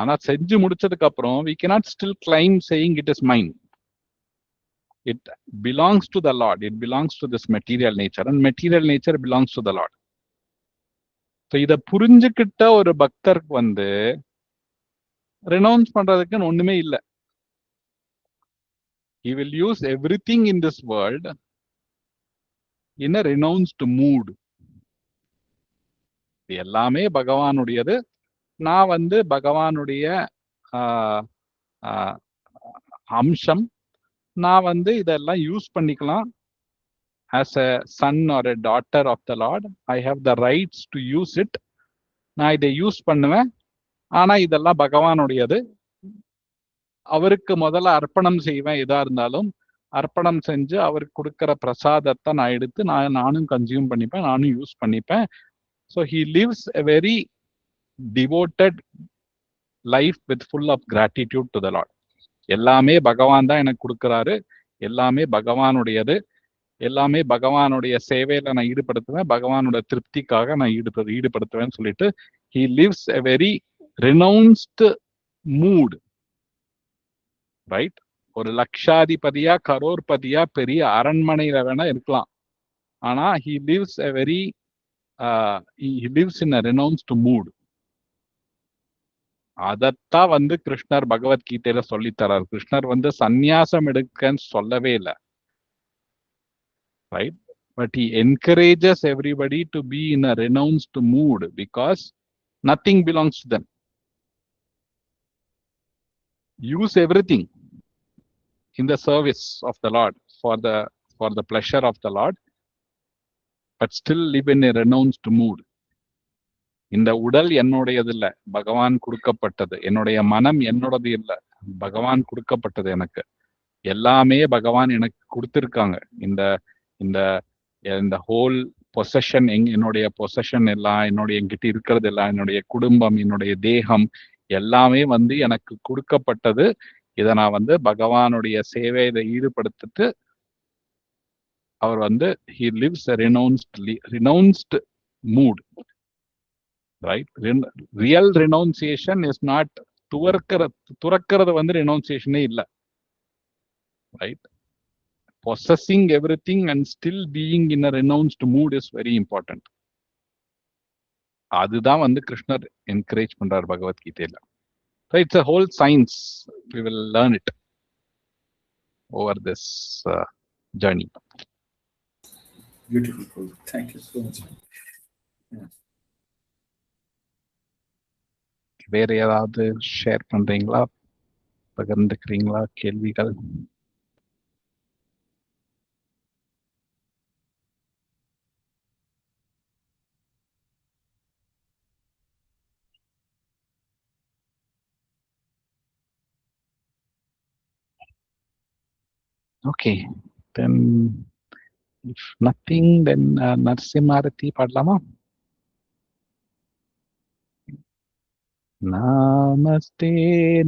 ஆனா செஞ்சு முடிச்சதுக்கு அப்புறம் we cannot still claim saying it is mine. It belongs to the Lord. It belongs to this material nature, and material nature belongs to the Lord. So இதை புரிஞ்சுக்கிட்ட ஒரு பக்தருக்கு வந்து ரெனவுன்ஸ் பண்றதுக்குன்னு ஒண்ணுமே இல்லை. He will use everything in this world in a renounced mood. எல்லாமே பகவானுடையது, நான் வந்து பகவானுடைய அம்சம், நான் வந்து இதெல்லாம் யூஸ் பண்ணிக்கலாம். as a son or a daughter of the Lord, I have the rights to use it. நான் இதை யூஸ் பண்ணுவேன், ஆனா இதெல்லாம் பகவானுடையது. அவருக்கு முதல்ல அர்ப்பணம் செய்வேன். எதா இருந்தாலும் அர்ப்பணம் செஞ்சு அவருக்கு கொடுக்கிற பிரசாதத்தை நான் எடுத்து நானும் கன்சியூம் பண்ணிப்பேன், நானும் யூஸ் பண்ணிப்பேன். So he lives a very devoted life with full of gratitude to the Lord. எல்லாமே பகவான் தான் எனக்கு கொடுக்கிறாரு, எல்லாமே பகவானுடையது, எல்லாமே பகவானுடைய சேவையில நான் ஈடுபடுத்துவேன், பகவானோட திருப்திக்காக நான் ஈடுபடுத்துவேன்னு சொல்லிட்டு he lives a very renounced mood, right? ஒரு லட்சாதிபதியா கரோர்பதியா பெரிய அரண்மனையில வேணா இருக்கலாம், ஆனா he lives in a renounced mood. அதத்தான் வந்து கிருஷ்ணர் பகவத்கீதையில சொல்லித்தரார். கிருஷ்ணர் வந்து சந்நியாசம் எடுக்கன்னு சொல்லவே இல்லை, right? But he encourages everybody to be in a renounced mood because nothing belongs to them. Use everything in the service of the Lord for the pleasure of the Lord, but still live in a renounced mood. இந்த உடல் என்னுடையது இல்லை, பகவான் கொடுக்கப்பட்டது. என்னுடைய மனம் என்னோடது இல்லை, பகவான் கொடுக்கப்பட்டது. எனக்கு எல்லாமே பகவான் எனக்கு கொடுத்திருக்காங்க. இந்த இந்த இந்த ஹோல் பொசஷன் என்னுடைய பொசஷன் எல்லாம், என்கிட்ட இருக்கிறது எல்லாம், என்னுடைய குடும்பம், என்னுடைய தேகம் எல்லாமே வந்து எனக்கு கொடுக்கப்பட்டது. இதை நான் வந்து பகவானுடைய சேவையில ஈடுபடுத்திட்டு அவர் வந்து he lives a renounced mood, right? Real renunciation is not துறக்கிறது வந்து renunciation-ஏ இல்லை, right? Possessing everything and still being in a renounced mood is very important. அதுதான் வந்து கிருஷ்ணர் என்கரேஜ் பண்றார் பகவத்கீதையில. So it's a whole science. We will learn it over this journey. Beautiful. Thank you so much. வேற ஏதாவது share பண்றீங்களா, பகிர்ந்துக்கிறீங்களா கேள்விகள்? Okay, then if nothing, then Narasimharati padlama. Namaste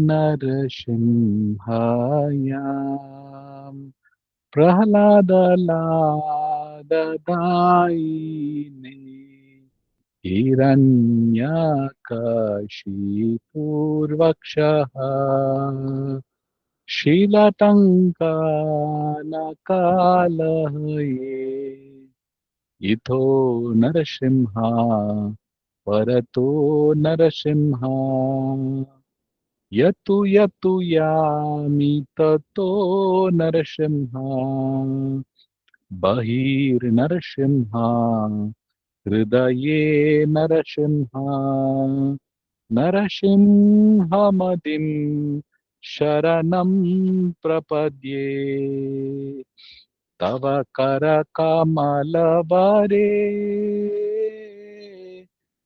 Narasimhaya Prahaladaladaine Hiranyakashipurvakshaha Shilatankanakalaye Itho Narasimha Parato Narasimha Yatu Yami Tato Narasimha Bahir Narasimha हृदये नरसिंहमदिं शरणं प्रपद्ये तव करकमलवरे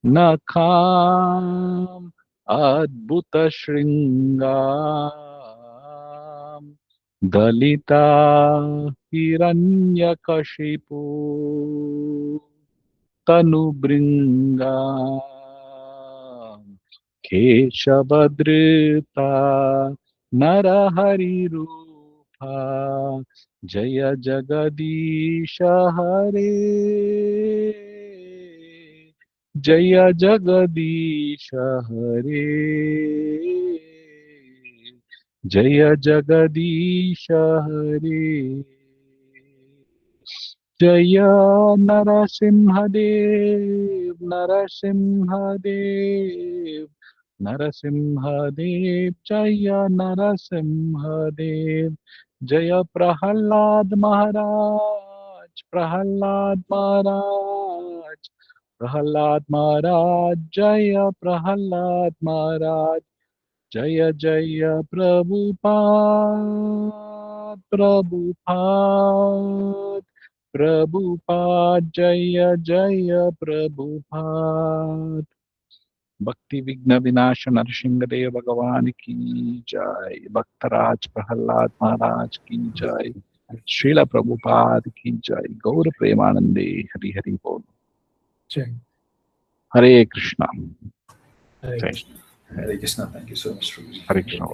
नखाम् अद्भुतशृङ्गां दलिता हिरण्यकशिपु तनुभृङ्गा केशवधृता नरहरिरूपा जय जगदीश हरे जय जगदीश हरे जय जगदीश हरे जय नरसिंहदेव नरसिंहदेव नरसिंहदेव जय नरसिंहदेव जय प्रहलाद महाराज प्रहलाद महाराज प्रहलाद महाराज जय प्रहलाद महाराज जय जय प्रभुपाद प्रभुपाद प्रभुपाद जय जय प्रभुपाद। भक्ति विघ्न विनाश नरसिंहदेव भगवान की जय। भक्तराज प्रहलाद महाराज की जय। श्रील प्रभुपाद की जय। गौर प्रेमानंदे हरि हरि बोल। जय। हरे Krishna. Hare Krishna. Hare Krishna. Thank you so much. Hare Krishna.